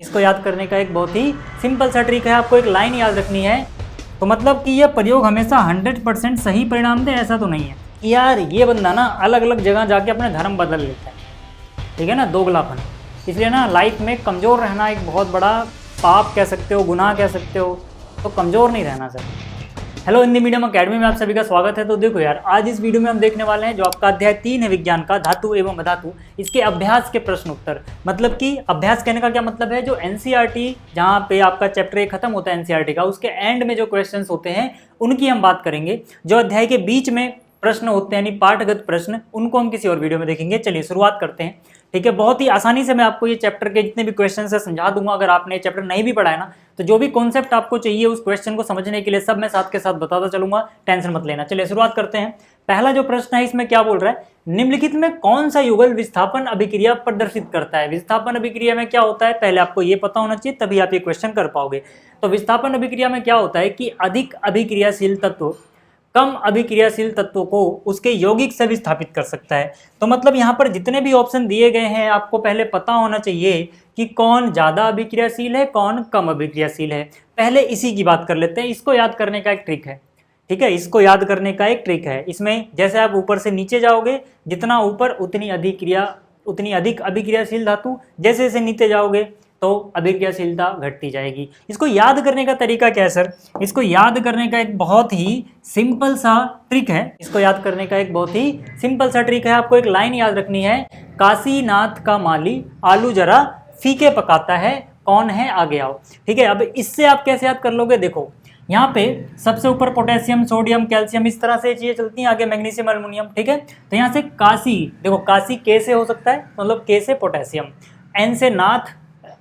इसको याद करने का एक बहुत ही सिंपल सा ट्रिक है, आपको एक लाइन याद रखनी है। तो मतलब कि यह प्रयोग हमेशा 100% सही परिणाम दे ऐसा तो नहीं है यार। ये बंदा ना अलग अलग जगह जाके अपने धर्म बदल लेता है, ठीक है ना, दोगलापन। इसलिए ना लाइफ में कमज़ोर रहना एक बहुत बड़ा पाप कह सकते हो, गुनाह कह सकते हो। तो कमज़ोर नहीं रहना sir. Hello Hindi medium academy में आप सभी का स्वागत है। तो देखो यार, आज इस वीडियो में हम देखने वाले हैं जो आपका अध्याय 3 है विज्ञान का, धातु एवं अधातु, इसके अभ्यास के प्रश्न उत्तर। मतलब कि अभ्यास कहने का क्या मतलब है, जो एनसीईआरटी जहाँ पे आपका चैप्टर 1 खत्म होता है एनसीईआरटी का, उसके एंड में जो क्वेश्चंस होते हैं उनकी हम बात करेंगे। जो अध्याय के बीच में प्रश्न होते हैं यानी पाठगत प्रश्न, उनको हम किसी और वीडियो में देखेंगे। चलिए शुरुआत करते हैं, ठीक है। बहुत ही आसानी से मैं आपको ये चैप्टर के जितने भी क्वेश्चन है समझा दूंगा। अगर आपने ये चैप्टर नहीं भी पढ़ा है ना, तो जो भी कॉन्सेप्ट आपको चाहिए उस क्वेश्चन को समझने के लिए सब मैं साथ के साथ बताता चलूंगा, टेंशन मत लेना। चलिए शुरुआत करते हैं। पहला जो प्रश्न है इसमें क्या बोल रहा है, निम्नलिखित में कौन सा युगल विस्थापन अभिक्रिया प्रदर्शित करता है। विस्थापन अभिक्रिया में क्या होता है पहले आपको ये पता होना चाहिए, तभी आप ये क्वेश्चन कर पाओगे। तो विस्थापन अभिक्रिया में क्या होता है कि अधिक अभिक्रियाशील तत्व कम अभिक्रियाशील तत्वों को उसके यौगिक से विस्थापित कर सकता है। तो मतलब यहाँ पर जितने भी ऑप्शन दिए गए हैं आपको पहले पता होना चाहिए कि कौन ज़्यादा अभिक्रियाशील है, कौन कम अभिक्रियाशील है। पहले इसी की बात कर लेते हैं। इसको याद करने का एक ट्रिक है, ठीक है। इसको याद करने का एक ट्रिक है। इसमें जैसे आप ऊपर से नीचे जाओगे, जितना ऊपर उतनी अधिक अभिक्रियाशील धातु, जैसे जैसे नीचे जाओगे तो अभिक्रियाशीलता घटती जाएगी। इसको याद करने का तरीका क्या है सर, इसको याद करने का एक बहुत ही सिंपल सा ट्रिक है। इसको याद करने का एक बहुत ही सिंपल सा ट्रिक है। आपको एक लाइन याद रखनी है, काशीनाथ का माली आलू जरा फीके पकाता है, कौन है आगे आओ। ठीक है, अब इससे आप कैसे याद कर लोगे, देखो यहाँ पे सबसे ऊपर पोटेशियम, सोडियम, कैल्शियम, इस तरह से चीजें चलती हैं, आगे मैग्नीशियम, एल्युमिनियम, ठीक है। तो यहाँ से काशी, देखो काशी के से हो सकता है, मतलब के से पोटेशियम, एन से नाथ,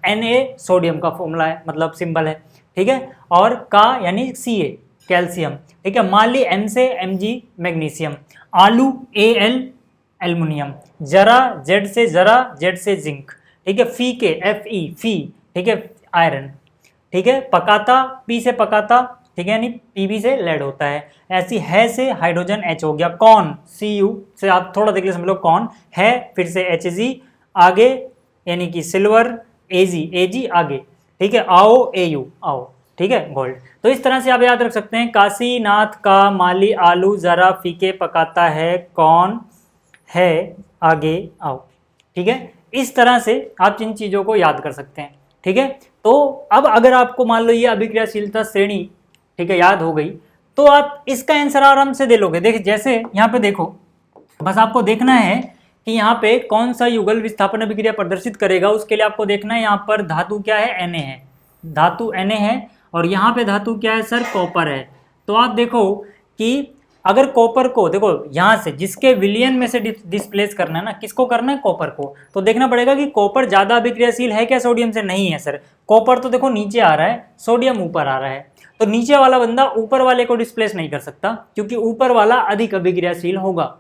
Na सोडियम का फॉर्मूला है, मतलब सिंबल है, ठीक है। और का यानी Ca कैल्शियम, ठीक है। माली M से Mg मैग्नीशियम, आलू Al एल्युमिनियम, जरा Z से जरा, Z से जिंक, ठीक है। फी के Fe फी, ठीक है, आयरन, ठीक है। पकाता P से पकाता, ठीक है, यानी Pb से लेड होता है। ऐसी है से हाइड्रोजन H हो गया। कौन Cu से आप थोड़ा देख लीजिए, समझ लो कौन है, फिर से Hg आगे यानी कि सिल्वर, Ag आगे, ठीक है, आओ Au आओ, ठीक है, गोल्ड। तो इस तरह से आप याद रख सकते हैं, काशीनाथ का माली आलू जरा फीके पकाता है, कौन है आगे आओ, ठीक है। इस तरह से आप इन चीज़ों को याद कर सकते हैं, ठीक है। तो अब अगर आपको मान लो ये अभिक्रियाशीलता श्रेणी, ठीक है, याद हो गई, तो आप इसका आंसर आराम से दे लोगे। देखिए जैसे यहाँ पे देखो, बस आपको देखना है कि यहाँ पे कौन सा युगल विस्थापन अभिक्रिया प्रदर्शित करेगा। उसके लिए आपको देखना है यहाँ पर धातु क्या है, Na है, धातु Na है, और यहाँ पे धातु क्या है सर, कॉपर है। तो आप देखो कि अगर कॉपर को, देखो यहाँ से जिसके विलियन में से डिस्प्लेस करना है ना, किसको करना है, कॉपर को, तो देखना पड़ेगा कि कॉपर ज़्यादा अभिक्रियाशील है क्या सोडियम से। नहीं है सर, कॉपर तो देखो नीचे आ रहा है, सोडियम ऊपर आ रहा है। तो नीचे वाला बंदा ऊपर वाले को डिस्प्लेस नहीं कर सकता, क्योंकि ऊपर वाला अधिक अभिक्रियाशील होगा।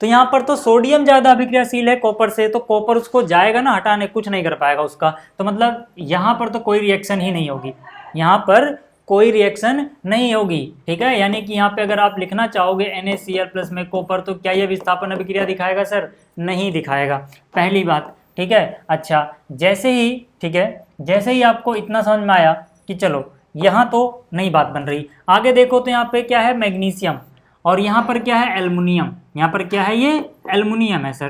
तो यहाँ पर तो सोडियम ज़्यादा अभिक्रियाशील है कॉपर से, तो कॉपर उसको जाएगा ना हटाने, कुछ नहीं कर पाएगा उसका। तो मतलब यहाँ पर तो कोई रिएक्शन ही नहीं होगी, यहाँ पर कोई रिएक्शन नहीं होगी, ठीक है। यानी कि यहाँ पे अगर आप लिखना चाहोगे NaCl+ में कॉपर, तो क्या ये विस्थापन अभिक्रिया दिखाएगा सर, नहीं दिखाएगा, पहली बात, ठीक है। अच्छा, जैसे ही, ठीक है, जैसे ही आपको इतना समझ में आया कि चलो यहाँ तो नहीं बात बन रही, आगे देखो तो यहाँ पे क्या है, मैग्नीशियम, और यहाँ पर क्या है, एल्युमिनियम। यहाँ पर क्या है, ये एल्युमिनियम है सर,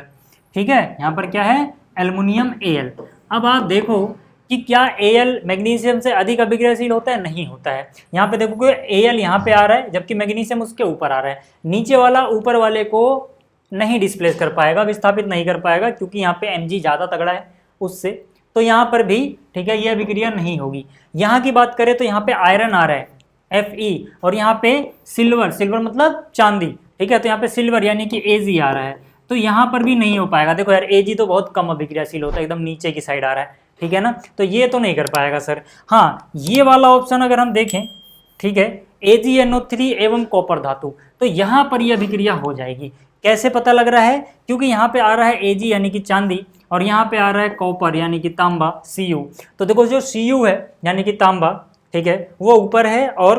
ठीक है। यहाँ पर क्या है, एल्युमिनियम Al। अब आप देखो कि क्या Al मैग्नीशियम से अधिक अभिक्रियाशील होता है, नहीं होता है। यहाँ पे देखो कि Al यहाँ पे आ रहा है, जबकि मैग्नीशियम उसके ऊपर आ रहा है। नीचे वाला ऊपर वाले को नहीं डिस्प्लेस कर पाएगा, विस्थापित नहीं कर पाएगा, क्योंकि यहाँ पे Mg ज़्यादा तगड़ा है उससे। तो यहाँ पर भी, ठीक है, ये अभिक्रिया नहीं होगी। यहाँ की बात करें तो यहाँ पे आयरन आ रहा है Fe, और यहाँ पे सिल्वर, सिल्वर मतलब चांदी, ठीक है। तो यहाँ पे सिल्वर यानी कि Ag आ रहा है, तो यहाँ पर भी नहीं हो पाएगा। देखो यार Ag तो बहुत कम अभिक्रियाशील होता है, एकदम नीचे की साइड आ रहा है, ठीक है ना, तो ये तो नहीं कर पाएगा सर। हाँ, ये वाला ऑप्शन अगर हम देखें, ठीक है, AgNO3 एवं कॉपर धातु, तो यहाँ पर ये अभिक्रिया हो जाएगी। कैसे पता लग रहा है, क्योंकि यहाँ पे आ रहा है Ag यानी कि चांदी, और यहाँ पे आ रहा है कॉपर यानी कि तांबा, Cu। तो देखो जो Cu है यानी कि तांबा, ठीक है, वो ऊपर है और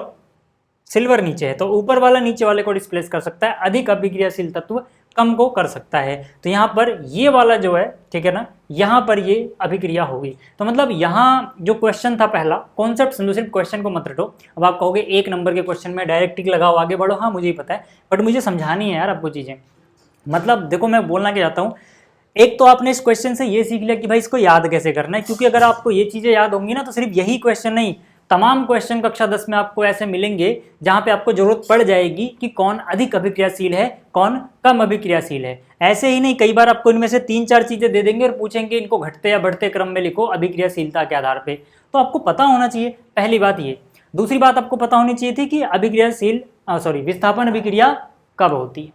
सिल्वर नीचे है, तो ऊपर वाला नीचे वाले को डिस्प्लेस कर सकता है। अधिक अभिक्रियाशील तत्व कम को कर सकता है। तो यहाँ पर ये वाला जो है, ठीक है ना, यहाँ पर ये अभिक्रिया होगी। तो मतलब यहाँ जो क्वेश्चन था पहला, कॉन्सेप्ट समझो, सिर्फ क्वेश्चन को मत रटो। अब आप कहोगे 1 नंबर के क्वेश्चन में डायरेक्ट टिक लगाओ आगे बढ़ो, हाँ मुझे ही पता है, बट मुझे समझानी है यार आपको चीज़ें। मतलब देखो मैं बोलना क्या चाहता हूँ, एक तो आपने इस क्वेश्चन से ये सीख लिया कि भाई इसको याद कैसे करना है, क्योंकि अगर आपको ये चीज़ें याद होंगी ना तो सिर्फ यही क्वेश्चन नहीं, तमाम क्वेश्चन कक्षा 10 में आपको ऐसे मिलेंगे जहां पे आपको जरूरत पड़ जाएगी कि कौन अधिक अभिक्रियाशील है, कौन कम अभिक्रियाशील है। ऐसे ही नहीं, कई बार आपको इनमें से 3-4 चीजें दे देंगे और पूछेंगे इनको घटते या बढ़ते क्रम में लिखो अभिक्रियाशीलता के आधार पे। तो आपको पता होना चाहिए, पहली बात ये। दूसरी बात आपको पता होनी चाहिए थी कि विस्थापन अभिक्रिया कब होती है,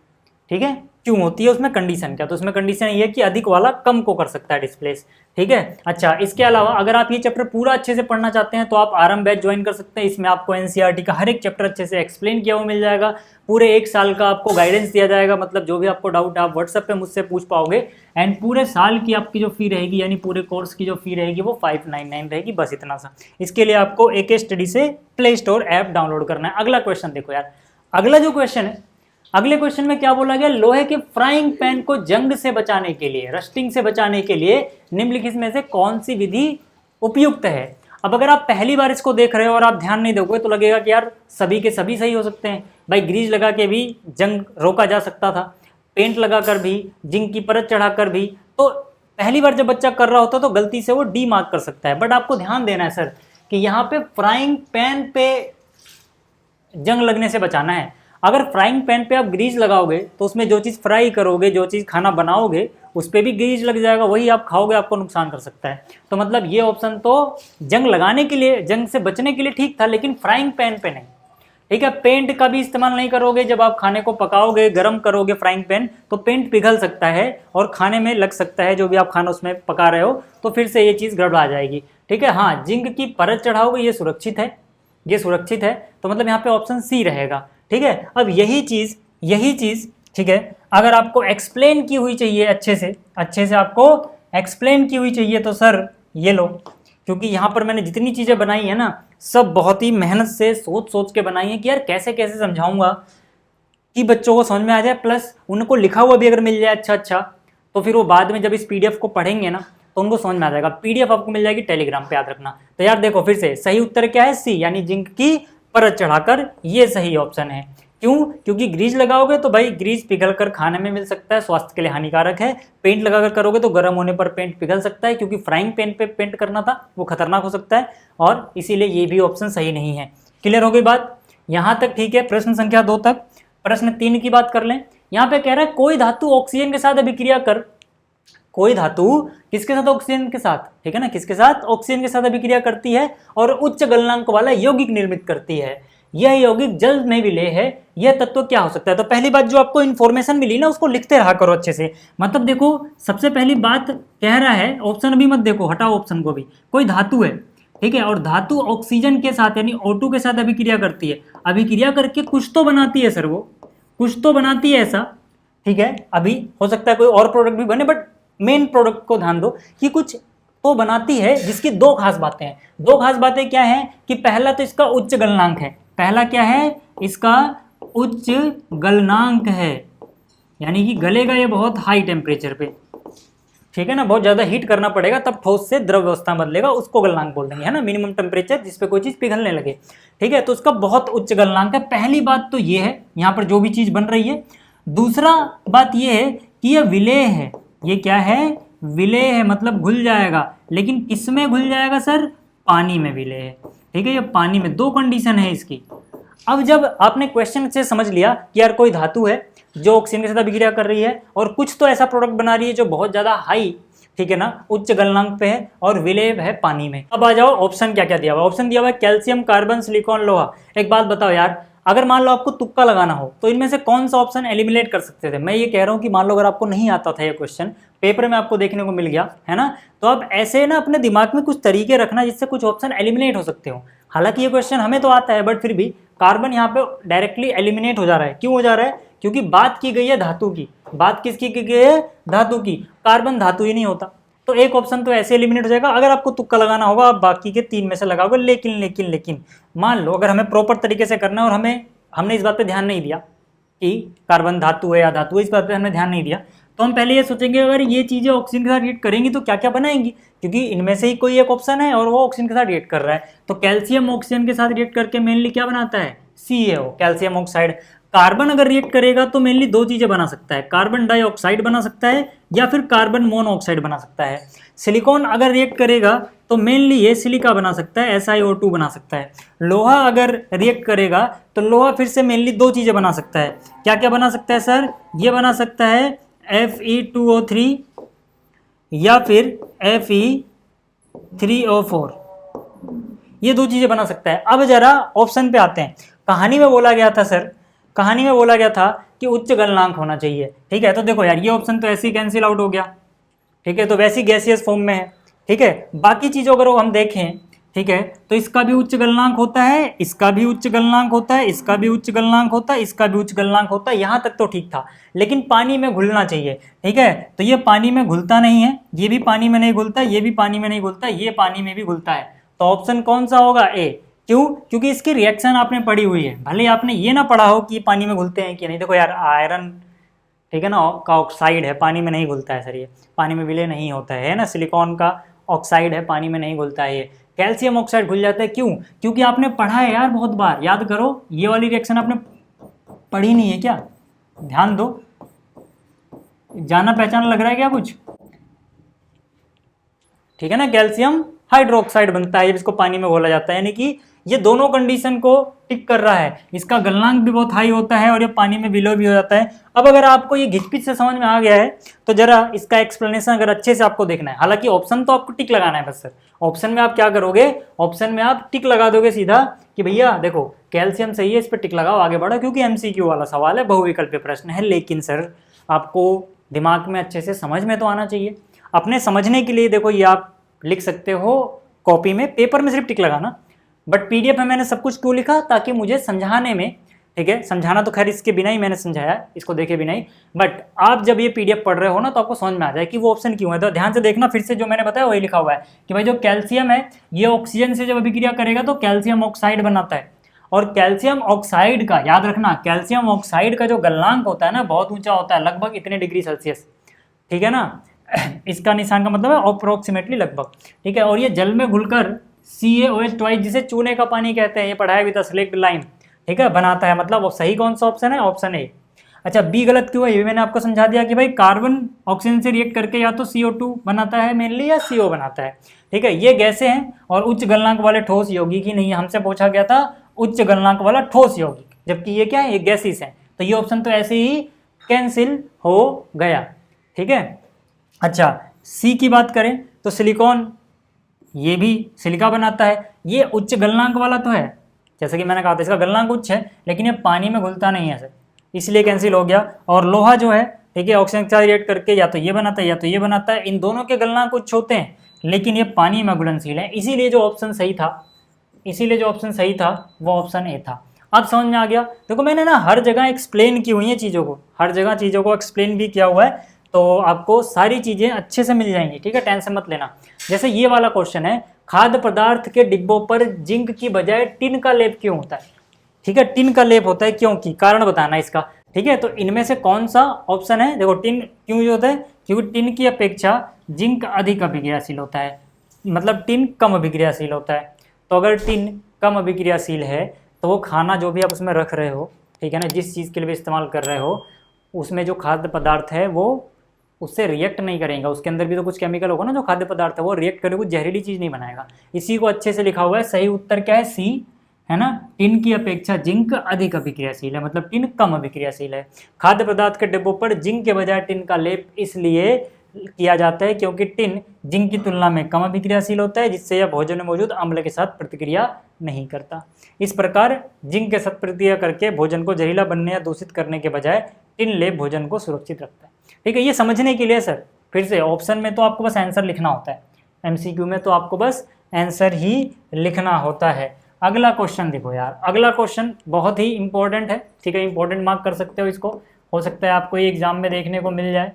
ठीक है, क्यों होती है, उसमें कंडीशन क्या। तो उसमें कंडीशन ये है कि अधिक वाला कम को कर सकता है डिस्प्लेस, ठीक है। अच्छा, इसके अलावा अगर आप ये चैप्टर पूरा अच्छे से पढ़ना चाहते हैं तो आप आरएम बैच ज्वाइन कर सकते हैं। इसमें आपको एनसीईआरटी का हर एक चैप्टर अच्छे से एक्सप्लेन किया हुआ मिल जाएगा, पूरे 1 साल का आपको गाइडेंस दिया जाएगा। मतलब जो भी आपको डाउट है आप व्हाट्सएप पे मुझसे पूछ पाओगे। एंड पूरे साल की आपकी जो फी रहेगी, यानी पूरे कोर्स की जो फी रहेगी वो 599 रहेगी, बस इतना सा। इसके लिए आपको AK स्टडी से प्ले स्टोर ऐप डाउनलोड करना है। अगला क्वेश्चन देखो यार, अगला जो क्वेश्चन है, अगले क्वेश्चन में क्या बोला गया, लोहे के फ्राइंग पैन को जंग से बचाने के लिए, रस्टिंग से बचाने के लिए निम्नलिखित में से कौन सी विधि उपयुक्त है। अब अगर आप पहली बार इसको देख रहे हो और आप ध्यान नहीं दोगे तो लगेगा कि यार सभी के सभी सही हो सकते हैं। भाई ग्रीज लगा के भी जंग रोका जा सकता था, पेंट लगाकर भी, जिंक की परत चढ़ाकर भी। तो पहली बार जब बच्चा कर रहा होता तो गलती से वो डी मार्क कर सकता है। बट आपको ध्यान देना है सर कि यहाँ पे फ्राइंग पैन पे जंग लगने से बचाना है। अगर फ्राइंग पैन पे आप ग्रीज लगाओगे तो उसमें जो चीज़ फ्राई करोगे, जो चीज़ खाना बनाओगे, उस पर भी ग्रीज लग जाएगा, वही आप खाओगे, आपको नुकसान कर सकता है। तो मतलब ये ऑप्शन तो जंग लगाने के लिए, जंग से बचने के लिए ठीक था, लेकिन फ्राइंग पैन पे नहीं, ठीक है। पेंट का भी इस्तेमाल नहीं करोगे, जब आप खाने को पकाओगे, गर्म करोगे फ्राइंग पैन, तो पेंट पिघल सकता है और खाने में लग सकता है, जो भी आप खाना उसमें पका रहे हो, तो फिर से ये चीज़ गड़बड़ा जाएगी, ठीक है। हाँ, जिंक की परत चढ़ाओगे, ये सुरक्षित है, ये सुरक्षित है। तो मतलब यहाँ पे ऑप्शन सी रहेगा, ठीक है। अब यही चीज़, ठीक है, अगर आपको एक्सप्लेन की हुई चाहिए अच्छे से आपको एक्सप्लेन की हुई चाहिए तो सर ये लो, क्योंकि यहाँ पर मैंने जितनी चीज़ें बनाई है ना, सब बहुत ही मेहनत से सोच के बनाई है कि यार कैसे कैसे समझाऊंगा कि बच्चों को समझ में आ जाए, प्लस उनको लिखा हुआ भी अगर मिल जाए अच्छा, तो फिर वो बाद में जब इस PDF को पढ़ेंगे ना तो उनको समझ में आ जाएगा। PDF आपको मिल जाएगी टेलीग्राम पे, याद रखना। तो यार देखो फिर से सही उत्तर क्या है, सी, यानी जिंक की परत चढ़ाकर, ये सही ऑप्शन है। क्यों? क्योंकि ग्रीज लगाओगे तो भाई ग्रीज पिघल कर खाने में मिल सकता है, स्वास्थ्य के लिए हानिकारक है। पेंट लगाकर करोगे तो गर्म होने पर पेंट पिघल सकता है, क्योंकि फ्राइंग पैन पे पेंट करना था, वो खतरनाक हो सकता है, और इसीलिए ये भी ऑप्शन सही नहीं है। क्लियर हो गई बात यहाँ तक, ठीक है। प्रश्न संख्या 2 तक। प्रश्न 3 की बात कर लें। यहाँ पे कह रहा है कोई धातु ऑक्सीजन के साथ अभिक्रिया कर, कोई धातु किसके साथ, ऑक्सीजन के साथ, ठीक है ना, किसके साथ, ऑक्सीजन के साथ अभिक्रिया करती है और उच्च गलनांक वाला यौगिक निर्मित करती है। यह यौगिक जल में विलेय है, यह तत्व क्या हो सकता है। तो पहली बात जो आपको इन्फॉर्मेशन मिली ना, उसको लिखते रहा करो अच्छे से। मतलब देखो सबसे पहली बात कह रहा है, ऑप्शन अभी मत देखो, हटाओ ऑप्शन को भी। कोई धातु है, ठीक है, और धातु ऑक्सीजन के साथ यानी O2 के साथ अभिक्रिया करती है। अभिक्रिया करके कुछ तो बनाती है सर, वो कुछ तो बनाती है ऐसा, ठीक है। अभी हो सकता है कोई और प्रोडक्ट भी बने, बट मेन प्रोडक्ट को ध्यान दो कि कुछ तो बनाती है, जिसकी 2 खास बातें हैं। 2 खास बातें क्या हैं कि पहला तो इसका उच्च गलनांक है। पहला क्या है, इसका उच्च गलनांक है, यानी कि गलेगा ये बहुत हाई टेम्परेचर पे, ठीक है ना, बहुत ज़्यादा हीट करना पड़ेगा तब ठोस से द्रव अवस्था बदलेगा, उसको गलनांक बोल देंगे, है ना, मिनिमम टेम्परेचर जिसपे कोई चीज़ पिघलने लगे, ठीक है। तो उसका बहुत उच्च गलनांक है। पहली बात तो ये है यहाँ पर जो भी चीज़ बन रही है। दूसरा बात ये है कि यह विलेय है। ये क्या है, विलेय है, मतलब घुल जाएगा। लेकिन किसमें घुल जाएगा सर, पानी में विलेय है, ठीक है। ये पानी में, 2 कंडीशन है इसकी। अब जब आपने क्वेश्चन से समझ लिया कि यार कोई धातु है जो ऑक्सीजन के साथ अभिक्रिया कर रही है और कुछ तो ऐसा प्रोडक्ट बना रही है जो बहुत ज़्यादा हाई, ठीक है ना, उच्च गलनांक पे है और विलेय है पानी में। अब आ जाओ ऑप्शन क्या क्या दिया हुआ। ऑप्शन दिया हुआ है कैल्शियम, कार्बन, सिलिकॉन, लोहा। एक बात बताओ यार, अगर मान लो आपको तुक्का लगाना हो तो इनमें से कौन सा ऑप्शन एलिमिनेट कर सकते थे। मैं ये कह रहा हूँ कि मान लो अगर आपको नहीं आता था ये क्वेश्चन, पेपर में आपको देखने को मिल गया है ना, तो आप ऐसे ना अपने दिमाग में कुछ तरीके रखना जिससे कुछ ऑप्शन एलिमिनेट हो सकते हो। हालांकि ये क्वेश्चन हमें तो आता है, बट फिर भी कार्बन यहाँ पे डायरेक्टली एलिमिनेट हो जा रहा है। क्यों हो जा रहा है, क्योंकि बात की गई है धातु की। बात किसकी की गई है, धातु की। कार्बन धातु ही नहीं होता, तो एक ऑप्शन तो ऐसे एलिमिनेट हो जाएगा। अगर आपको तुक्का लगाना होगा आप बाकी के 3 में से लगाओगे। लेकिन मान लो अगर हमें प्रॉपर तरीके से करना है और हमने इस बात पे ध्यान नहीं दिया, कि कार्बन धातु है या धातु है, इस बात पे हमने ध्यान नहीं दिया। तो हम पहले ये सोचेंगे अगर ये चीज़ें ऑक्सीजन के साथ रिएक्ट करेंगी तो क्या क्या बनाएंगी, क्योंकि इनमें से ही कोई एक ऑप्शन है और वो ऑक्सीजन के साथ रिएक्ट कर रहा है। तो कैल्शियम ऑक्सीजन के साथ रिएक्ट करके मेनली क्या बनाता है, CaO, कैल्शियम ऑक्साइड। कार्बन अगर रिएक्ट करेगा तो मेनली दो चीज़ें बना सकता है, कार्बन डाइऑक्साइड बना सकता है या फिर कार्बन मोनोऑक्साइड बना सकता है। सिलिकॉन अगर रिएक्ट करेगा तो मेनली ये सिलिका बना सकता है, SiO2 बना सकता है। लोहा अगर रिएक्ट करेगा तो लोहा फिर से मेनली दो चीज़ें बना सकता है। क्या क्या बना सकता है सर, ये बना सकता है Fe2O3 या फिर Fe3O4, ये दो चीज़ें बना सकता है। अब जरा ऑप्शन पे आते हैं। कहानी में बोला गया था सर, कहानी में बोला गया था कि उच्च गलनांक होना चाहिए, ठीक है। तो देखो यार ये ऑप्शन तो ऐसे ही कैंसिल आउट हो गया, ठीक है, तो वैसी गैसियस फॉर्म में है, ठीक है। बाकी चीज़ों अगर हम देखें, ठीक है, तो इसका भी उच्च गलनांक होता है, इसका भी उच्च गलनांक होता है, इसका भी उच्च गलनांक होता है, इसका भी उच्च गलनांक होता है, यहाँ तक तो ठीक था। लेकिन पानी में घुलना चाहिए, ठीक है, तो ये पानी में घुलता नहीं है, ये भी पानी में नहीं घुलता, ये भी पानी में नहीं घुलता, ये पानी में भी घुलता है। तो ऑप्शन कौन सा होगा, ए। क्यों, क्योंकि इसकी रिएक्शन आपने पढ़ी हुई है, भले आपने ये ना पढ़ा हो कि पानी में घुलते हैं कि नहीं। देखो यार आयरन, ठीक है ना, का ऑक्साइड है, पानी में नहीं घुलता है सर, ये पानी में विलय नहीं होता है ना। सिलिकॉन का ऑक्साइड है, पानी में नहीं घुलता है। ये कैल्शियम ऑक्साइड घुल जाता है, क्यों, क्योंकि आपने पढ़ा है यार बहुत बार, याद करो, ये वाली रिएक्शन आपने पढ़ी नहीं है क्या, ध्यान दो, जाना पहचाना लग रहा है क्या कुछ, ठीक है ना। कैल्शियम हाइड्रोक्साइड बनता है जब इसको पानी में घोला जाता है, यानी कि ये दोनों कंडीशन को टिक कर रहा है। इसका गलनांक भी बहुत हाई होता है और ये पानी में विलय भी हो जाता है। अब अगर आपको ये घिचपिच से समझ में आ गया है तो जरा इसका एक्सप्लेनेशन अगर अच्छे से आपको देखना है। हालांकि ऑप्शन तो आपको टिक लगाना है बस सर, ऑप्शन में आप क्या करोगे, ऑप्शन में आप टिक लगा दोगे सीधा कि भैया देखो कैल्शियम सही है, इस पर टिक लगाओ, आगे बढ़ो, क्योंकि MCQ वाला सवाल है, बहुविकल्पीय प्रश्न है। लेकिन सर आपको दिमाग में अच्छे से समझ में तो आना चाहिए। अपने समझने के लिए देखो ये आप लिख सकते हो कॉपी में, पेपर में सिर्फ टिक लगाना, बट PDF में मैंने सब कुछ क्यों लिखा, ताकि मुझे समझाने में, ठीक है, समझाना तो खैर इसके बिना ही मैंने समझाया, इसको देखे बिना ही, बट आप जब ये PDF पढ़ रहे हो ना तो आपको समझ में आ जाए कि वो ऑप्शन क्यों है। तो ध्यान से देखना, फिर से जो मैंने बताया वही लिखा हुआ है कि भाई जो कैल्शियम है ये ऑक्सीजन से जब अभिक्रिया करेगा तो कैल्शियम ऑक्साइड बनाता है, और कैल्शियम ऑक्साइड का याद रखना, कैल्शियम ऑक्साइड का जो गलनांक होता है ना बहुत ऊंचा होता है, लगभग इतने डिग्री सेल्सियस, ठीक है ना। इसका निशान का मतलब है अप्रोक्सीमेटली लगभग, ठीक है। और ये जल में घुलकर CaOH ट्वाइस, जिसे चूने का पानी कहते हैं, ये पढ़ाया भी था, स्लेक्ट लाइम, ठीक है, बनाता है। मतलब सही कौन सा ऑप्शन है, ऑप्शन ए। अच्छा बी गलत क्यों है ये भी मैंने आपको समझा दिया कि भाई कार्बन ऑक्सीजन से रिएक्ट करके या तो CO2 बनाता है मेनली या CO बनाता है, ठीक है। ये गैसें हैं और उच्च गलनांक वाले ठोस यौगिक ही नहीं है, हमसे पूछा गया था उच्च गलनांक वाला ठोस यौगिक, जबकि ये क्या है, ये गैसेस हैं। तो ये ऑप्शन तो ऐसे ही कैंसिल हो गया, ठीक है। अच्छा सी की बात करें तो सिलिकॉन, ये भी सिलिका बनाता है, ये उच्च गलनांक वाला तो है, जैसे कि मैंने कहा था इसका गलनांक उच्च है, लेकिन ये पानी में घुलता नहीं है सर, इसलिए कैंसिल हो गया। और लोहा जो है, ठीक है, ऑक्सीजन के साथ रिएक्ट करके या तो ये बनाता है या तो ये बनाता है, इन दोनों के गलनांक उच्च होते हैं, लेकिन ये पानी में घुलनशील है, इसीलिए जो ऑप्शन सही था, इसीलिए जो ऑप्शन सही था वो ऑप्शन ए था। अब समझ में आ गया। देखो मैंने ना हर जगह एक्सप्लेन की हुई है चीज़ों को, हर जगह चीज़ों को एक्सप्लेन भी किया हुआ है, तो आपको सारी चीज़ें अच्छे से मिल जाएंगी, ठीक है, टेंशन मत लेना। जैसे ये वाला क्वेश्चन है, खाद्य पदार्थ के डिब्बों पर जिंक की बजाय टिन का लेप क्यों होता है, ठीक है, टिन का लेप होता है क्योंकि, कारण बताना इसका, ठीक है। तो इनमें से कौन सा ऑप्शन है, देखो टिन क्यों यूज होता है, क्योंकि टिन की अपेक्षा जिंक अधिक अभिक्रियाशील होता है, मतलब टिन कम अभिक्रियाशील होता है। तो अगर टिन कम अभिक्रियाशील है तो वो खाना जो भी आप उसमें रख रहे हो, ठीक है ना, जिस चीज़ के लिए भी इस्तेमाल कर रहे हो, उसमें जो खाद्य पदार्थ है वो उससे रिएक्ट नहीं करेगा, उसके अंदर भी तो कुछ केमिकल होगा ना, जो खाद्य पदार्थ है वो रिएक्ट करके कुछ जहरीली चीज़ नहीं बनाएगा। इसी को अच्छे से लिखा हुआ है, सही उत्तर क्या है, सी है ना। टिन की अपेक्षा जिंक अधिक अभिक्रियाशील है, मतलब टिन कम अभिक्रियाशील है। खाद्य पदार्थ के डिब्बों पर जिंक के बजाय टिन का लेप इसलिए किया जाता है क्योंकि टिन जिंक की तुलना में कम अभिक्रियाशील होता है, जिससे यह भोजन में मौजूद अम्ल के साथ प्रतिक्रिया नहीं करता। इस प्रकार जिंक के साथ प्रतिक्रिया करके भोजन को जहरीला बनने या दूषित करने के बजाय टिन लेप भोजन को सुरक्षित रखता है, ठीक है। ये समझने के लिए सर फिर से ऑप्शन में तो आपको बस आंसर लिखना होता है, MCQ में तो आपको बस आंसर ही लिखना होता है। अगला क्वेश्चन देखो यार, अगला क्वेश्चन बहुत ही इंपॉर्टेंट है, ठीक है, इंपॉर्टेंट मार्क कर सकते हो इसको, हो सकता है आपको ये एग्जाम में देखने को मिल जाए,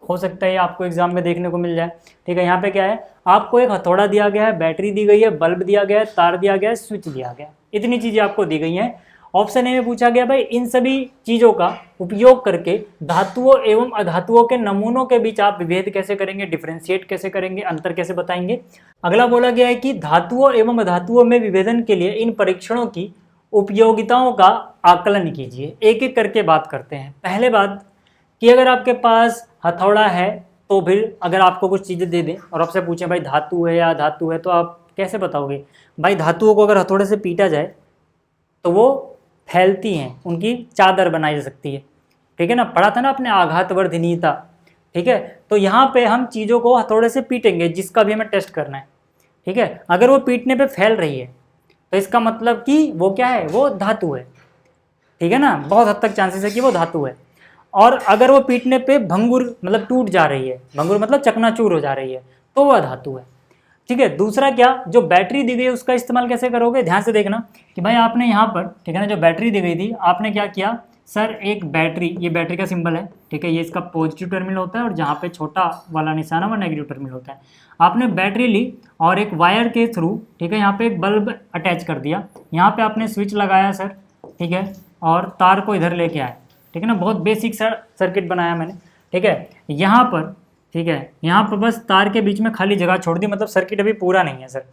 हो सकता है आपको एग्जाम में देखने को मिल जाए, ठीक है। यहाँ पे क्या है, आपको एक हथौड़ा दिया गया है, बैटरी दी गई है, बल्ब दिया गया है, तार दिया गया है, स्विच दिया गया है, इतनी चीज़ें आपको दी गई हैं। ऑप्शन ए में पूछा गया भाई इन सभी चीज़ों का उपयोग करके धातुओं एवं अधातुओं के नमूनों के बीच आप विभेद कैसे करेंगे, डिफ्रेंशिएट कैसे करेंगे, अंतर कैसे बताएंगे। अगला बोला गया है कि धातुओं एवं अधातुओं में विभेदन के लिए इन परीक्षणों की उपयोगिताओं का आकलन कीजिए। एक एक करके बात करते हैं। पहले बात कि अगर आपके पास हथौड़ा है तो फिर अगर आपको कुछ चीज़ें दे दें और आपसे पूछें भाई धातु है या धातु है, तो आप कैसे बताओगे। भाई धातुओं को अगर हथौड़े से पीटा जाए तो वो फैलती हैं, उनकी चादर बनाई जा सकती है, ठीक है ना। पढ़ा था ना आपने आघातवर्धनीयता, ठीक है। तो यहाँ पे हम चीज़ों को हथौड़े से पीटेंगे जिसका भी हमें टेस्ट करना है, ठीक है। अगर वो पीटने पे फैल रही है तो इसका मतलब कि वो क्या है, वो धातु है, ठीक है ना। बहुत हद तक चांसेस है कि वो धातु है। और अगर वो पीटने पे भंगुर मतलब टूट जा रही है, भंगुर मतलब चकनाचूर हो जा रही है, तो वह धातु है, ठीक है। दूसरा क्या, जो बैटरी दी गई है उसका इस्तेमाल कैसे करोगे। ध्यान से देखना कि भाई आपने यहाँ पर, ठीक है ना, जो बैटरी दी गई थी आपने क्या किया, सर एक बैटरी, ये बैटरी का सिंबल है, ठीक है, ये इसका पॉजिटिव टर्मिनल होता है और जहाँ पे छोटा वाला निशान है वो नेगेटिव टर्मिनल होता है। आपने बैटरी ली और एक वायर के थ्रू, ठीक है, यहाँ पे एक बल्ब अटैच कर दिया, यहाँ पे आपने स्विच लगाया सर, ठीक है, और तार को इधर लेके आए, ठीक है ना। बहुत बेसिक सा सर्किट बनाया मैंने, ठीक है। यहाँ पर, ठीक है, यहाँ पर बस तार के बीच में खाली जगह छोड़ दी, मतलब सर्किट अभी पूरा नहीं है सर।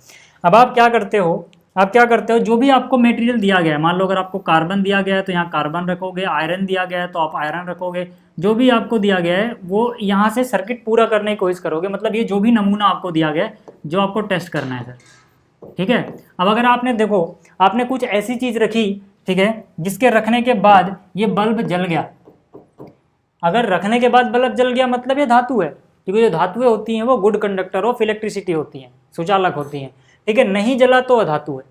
अब आप क्या करते हो, जो भी आपको मटेरियल दिया गया है, मान लो अगर आपको कार्बन दिया गया है तो यहाँ कार्बन रखोगे, आयरन दिया गया है तो आप आयरन रखोगे, जो भी आपको दिया गया है वो यहाँ से सर्किट पूरा करने की कोशिश करोगे। मतलब ये जो भी नमूना आपको दिया गया है जो आपको टेस्ट करना है सर, ठीक है। अब अगर आपने देखो, आपने कुछ ऐसी चीज़ रखी, ठीक है, जिसके रखने के बाद ये बल्ब जल गया, अगर रखने के बाद बल्ब जल गया मतलब ये धातु है, क्योंकि जो धातुएं होती हैं वो गुड कंडक्टर ऑफ इलेक्ट्रिसिटी होती हैं, सुचालक होती हैं, ठीक है। नहीं जला तो अधातु है,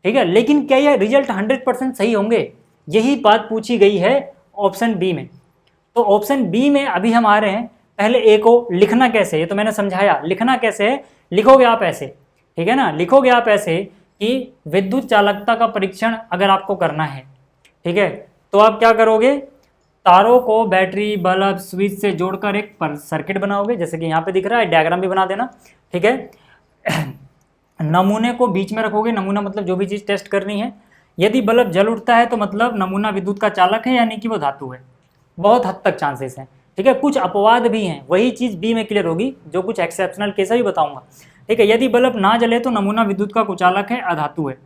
ठीक है। लेकिन क्या ये रिजल्ट 100% सही होंगे, यही बात पूछी गई है ऑप्शन बी में। तो ऑप्शन बी में अभी हम आ रहे हैं। पहले ए को लिखना कैसे, ये तो मैंने समझाया, लिखना कैसे है, लिखोगे आप ऐसे, ठीक है ना, लिखोगे आप ऐसे कि विद्युत चालकता का परीक्षण अगर आपको करना है, ठीक है, तो आप क्या करोगे, तारों को बैटरी बल्ब स्विच से जोड़कर एक सर्किट बनाओगे, जैसे कि यहाँ पे दिख रहा है, डायग्राम भी बना देना, ठीक है। नमूने को बीच में रखोगे, नमूना मतलब जो भी चीज़ टेस्ट करनी है। यदि बल्ब जल उठता है तो मतलब नमूना विद्युत का चालक है, यानी कि वो धातु है। बहुत हद तक चांसेस हैं, ठीक है। कुछ अपवाद भी हैं, वही चीज़ बी में क्लियर होगी, जो कुछ एक्सेप्शनल केस है भी बताऊंगा, ठीक है। यदि बल्ब ना जले तो नमूना विद्युत का कुचालक है, अधातु है,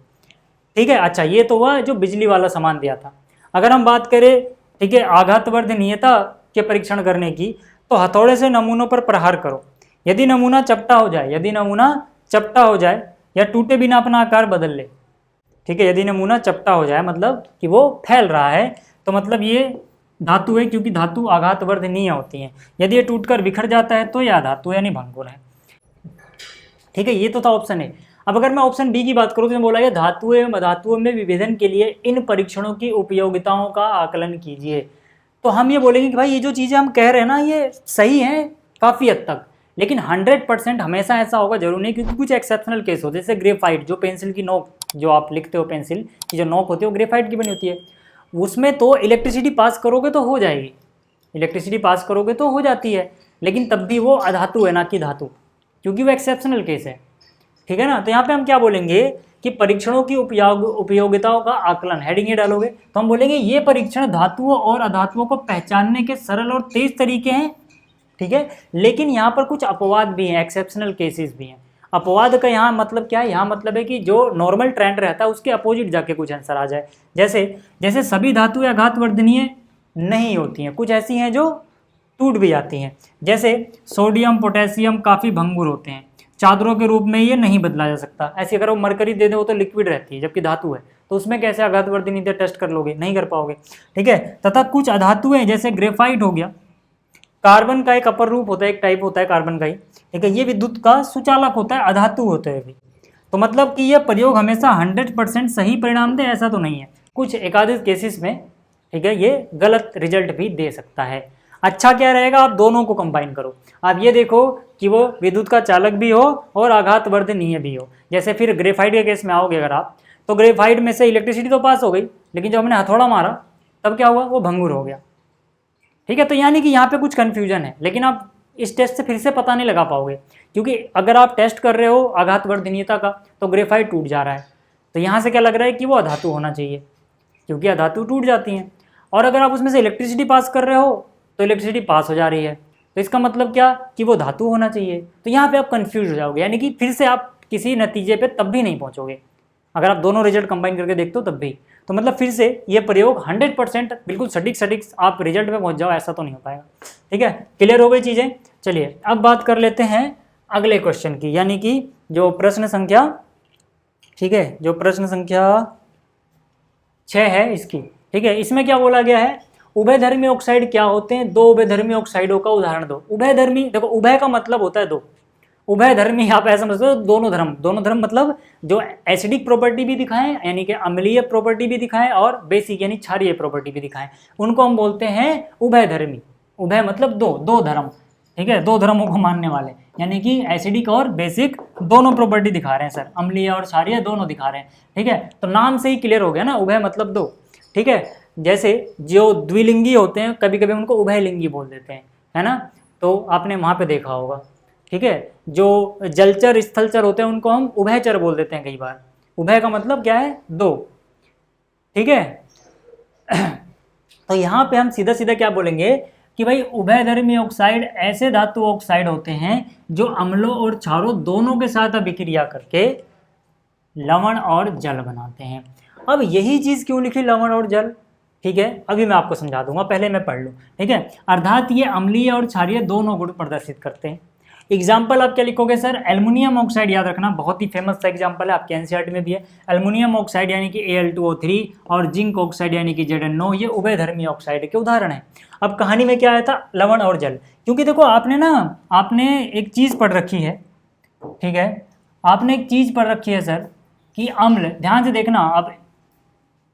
ठीक है। अच्छा, ये तो हुआ जो बिजली वाला सामान दिया था। अगर हम बात करें, ठीक है, आघातवर्धनीयता के परीक्षण करने की, तो हथौड़े से नमूनों पर प्रहार करो। यदि नमूना चपटा हो जाए या टूटे बिना अपना आकार बदल ले, ठीक है, यदि नमूना चपटा हो जाए मतलब कि वो फैल रहा है, तो मतलब ये धातु है, क्योंकि धातु आघातवर्धनीय होती हैं। यदि ये टूटकर बिखर जाता है तो यह अधातु यानी भंगुर है, ठीक है। ये तो था ऑप्शन ए। अब अगर मैं ऑप्शन बी की बात करूँ तो बोला गया धातुओं एवं अधातुओं में विभेदन के लिए इन परीक्षणों की उपयोगिताओं का आकलन कीजिए। तो हम ये बोलेंगे कि भाई ये जो चीज़ें हम कह रहे हैं ना ये सही है काफ़ी हद तक, लेकिन 100% हमेशा ऐसा होगा जरूर नहीं, क्योंकि कुछ एक्सेप्शनल केस होते हैं। जैसे ग्रेफाइट, जो पेंसिल की नोक जो आप लिखते हो, पेंसिल की जो नोक होती है वो ग्रेफाइट की बनी होती है, उसमें तो इलेक्ट्रिसिटी पास करोगे तो हो जाएगी, इलेक्ट्रिसिटी पास करोगे तो हो जाती है, लेकिन तब भी वो अधातु है ना कि धातु, क्योंकि वो एक्सेप्शनल केस है, ठीक है ना। तो यहाँ पे हम क्या बोलेंगे कि परीक्षणों की उपयोगिताओं का आकलन, हेडिंग ये डालोगे तो हम बोलेंगे ये परीक्षण धातुओं और अधातुओं को पहचानने के सरल और तेज तरीके हैं, ठीक है। लेकिन यहाँ पर कुछ अपवाद भी हैं, एक्सेप्शनल केसेस भी हैं। अपवाद का यहाँ मतलब क्या है, यहाँ मतलब है कि जो नॉर्मल ट्रेंड रहता है उसके अपोजिट जाके कुछ आंसर आ जाए। जैसे सभी धातुएं आघातवर्धनीय नहीं होती हैं, कुछ ऐसी हैं जो टूट भी जाती हैं। जैसे सोडियम पोटेशियम काफ़ी भंगुर होते हैं, चादरों के रूप में ये नहीं बदला जा सकता। ऐसे अगर वो मरकरी दे दे वो तो लिक्विड रहती है, जबकि धातु है, तो उसमें कैसे आघातवर्धनीयता टेस्ट कर लोगे, नहीं कर पाओगे, ठीक है। तथा कुछ अधातुएं जैसे ग्रेफाइट हो गया, कार्बन का एक अपर रूप होता है, एक टाइप होता है कार्बन का ही, ठीक है, ये विद्युत का सुचालक होता है, अधातु होते हैं भी। तो मतलब कि यह प्रयोग हमेशा 100% सही परिणाम दे ऐसा तो नहीं है, कुछ एकाधिक केसेस में, ठीक है, ये गलत रिजल्ट भी दे सकता है। अच्छा क्या रहेगा, आप दोनों को कंबाइन करो। आप ये देखो कि वो विद्युत का चालक भी हो और आघातवर्धनीय भी हो। जैसे फिर ग्रेफाइट के केस में आओगे अगर आप, तो ग्रेफाइट में से इलेक्ट्रिसिटी तो पास हो गई, लेकिन जब हमने हथौड़ा मारा तब क्या हुआ, वो भंगुर हो गया, ठीक है। तो यानी कि यहाँ पे कुछ कन्फ्यूजन है, लेकिन आप इस टेस्ट से फिर से पता नहीं लगा पाओगे, क्योंकि अगर आप टेस्ट कर रहे हो आघातवर्धनीयता का तो ग्रेफाइट टूट जा रहा है, तो यहाँ से क्या लग रहा है कि वो अधातु होना चाहिए, क्योंकि अधातु टूट जाती हैं। और अगर आप उसमें से इलेक्ट्रिसिटी पास कर रहे हो तो इलेक्ट्रिसिटी पास हो जा रही है, तो इसका मतलब क्या कि वो धातु होना चाहिए। तो यहाँ पे आप कंफ्यूज हो जाओगे, यानी कि फिर से आप किसी नतीजे पे तब भी नहीं पहुँचोगे अगर आप दोनों रिजल्ट कंबाइन करके देखते हो तब भी। तो मतलब फिर से ये प्रयोग 100% बिल्कुल सटीक आप रिजल्ट पे पहुँच जाओ, ऐसा तो नहीं हो पाएगा। ठीक है, क्लियर हो गई चीज़ें। चलिए अब बात कर लेते हैं अगले क्वेश्चन की, यानी कि जो प्रश्न संख्या, ठीक है, जो प्रश्न संख्या 6 है इसकी। ठीक है, इसमें क्या बोला गया है, उभयधर्मी ऑक्साइड क्या होते हैं, दो उभयधर्मी ऑक्साइडों का उदाहरण दो। उभयधर्मी, देखो उभय का मतलब होता है दो, उभयधर्मी आप ऐसा समझते हो दोनों धर्म। दोनों धर्म मतलब जो एसिडिक प्रॉपर्टी भी दिखाएं, यानी कि अम्लीय प्रॉपर्टी भी दिखाएं, और बेसिक यानी क्षारीय प्रॉपर्टी भी दिखाएं, उनको हम बोलते हैं उभयधर्मी। उभय मतलब दो धर्म, ठीक है, दो धर्मों को मानने वाले, यानी कि एसिडिक और बेसिक दोनों प्रॉपर्टी दिखा रहे हैं सर, अम्लीय और क्षारीय दोनों दिखा रहे हैं। ठीक है, तो नाम से ही क्लियर हो गया ना, उभय मतलब दो। ठीक है, जैसे जो द्विलिंगी होते हैं कभी कभी उनको उभयलिंगी बोल देते हैं, है ना, तो आपने वहाँ पे देखा होगा। ठीक है, जो जलचर स्थलचर होते हैं उनको हम उभयचर बोल देते हैं कई बार। उभय का मतलब क्या है, दो। ठीक है, तो यहाँ पे हम सीधा सीधा क्या बोलेंगे कि भाई उभयधर्मी ऑक्साइड ऐसे धातु ऑक्साइड होते हैं जो अम्लों और क्षारों दोनों के साथ अभिक्रिया करके लवण और जल बनाते हैं। अब यही चीज़ क्यों लिखी, लवण और जल, ठीक है, अभी मैं आपको समझा दूंगा, पहले मैं पढ़ लूँ। ठीक है, अर्थात ये अम्लीय और क्षारीय दोनों गुण प्रदर्शित करते हैं। एग्जाम्पल आप क्या लिखोगे सर, एल्युमिनियम ऑक्साइड, याद रखना बहुत ही फेमस सा एग्जाम्पल है, आपके एनसीईआरटी में भी है। एल्युमिनियम ऑक्साइड यानी कि Al2O3 और जिंक ऑक्साइड यानी कि ZnO, ये उभयधर्मी ऑक्साइड के उदाहरण है। अब कहानी में क्या आया था, लवण और जल, क्योंकि देखो आपने एक चीज़ पढ़ रखी है, ठीक है, आपने एक चीज़ पढ़ रखी है सर कि अम्ल, ध्यान से देखना, अब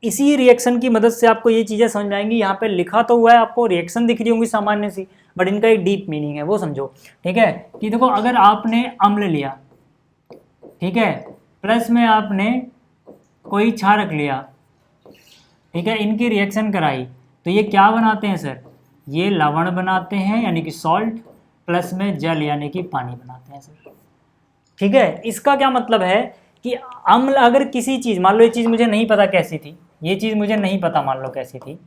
इसी रिएक्शन की मदद से आपको ये चीज़ें समझ में आएंगी। यहाँ पे लिखा तो हुआ है, आपको रिएक्शन दिख रही होंगी सामान्य सी, बट इनका एक डीप मीनिंग है, वो समझो। ठीक है, कि देखो अगर आपने अम्ल लिया, ठीक है, प्लस में आपने कोई क्षारक लिया, ठीक है, इनकी रिएक्शन कराई, तो ये क्या बनाते हैं सर, ये लवण बनाते हैं यानी कि सॉल्ट, प्लस में जल यानी कि पानी बनाते हैं सर। ठीक है, इसका क्या मतलब है कि अम्ल अगर किसी चीज़, मान लो ये चीज़ मुझे नहीं पता कैसी थी, ये चीज़ मुझे नहीं पता मान लो कैसी थी,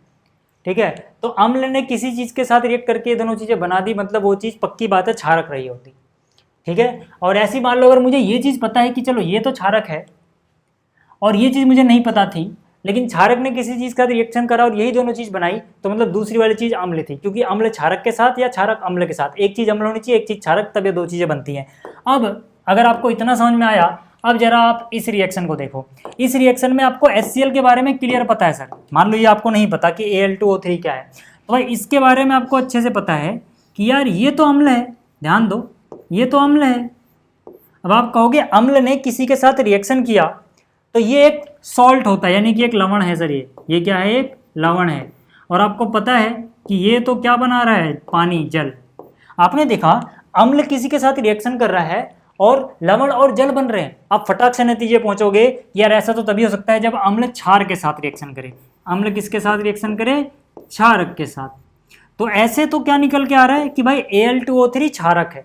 ठीक है, तो अम्ल ने किसी चीज़ के साथ रिएक्ट करके ये दोनों चीज़ें बना दी, मतलब वो चीज़ पक्की बात है क्षारक रही होती। ठीक है, और ऐसी मान लो अगर मुझे ये चीज़ पता है कि चलो ये तो क्षारक है, और ये चीज़ मुझे नहीं पता थी, लेकिन क्षारक ने किसी चीज़ का रिएक्शन करा और यही दोनों चीज़ बनाई, तो मतलब दूसरी वाली चीज़ अम्ल थी, क्योंकि अम्ल क्षारक के साथ या क्षारक अम्ल के साथ, एक चीज़ अम्ल होनी चाहिए, एक चीज़ क्षारक, तब ये दो चीज़ें बनती हैं। अब अगर आपको इतना समझ में आया, अब जरा आप इस रिएक्शन को देखो। इस रिएक्शन में आपको HCl के बारे में क्लियर पता है सर, मान लो ये आपको नहीं पता कि Al2O3 क्या है, तो भाई इसके बारे में आपको अच्छे से पता है कि यार ये तो अम्ल है, ध्यान दो, ये तो अम्ल है। अब आप कहोगे अम्ल ने किसी के साथ रिएक्शन किया तो ये एक सॉल्ट होता है, यानी कि एक लवण है सर, ये क्या है, एक लवण है, और आपको पता है कि ये तो क्या बना रहा है, पानी, जल। आपने देखा अम्ल किसी के साथ रिएक्शन कर रहा है और लवण और जल बन रहे हैं, आप फटाक से नतीजे पहुंचोगे यार ऐसा तो तभी हो सकता है जब अम्ल क्षार के साथ रिएक्शन करे। अम्ल किसके साथ रिएक्शन करे, क्षारक के साथ। तो ऐसे तो क्या निकल के आ रहा है कि भाई Al2O3 क्षारक है,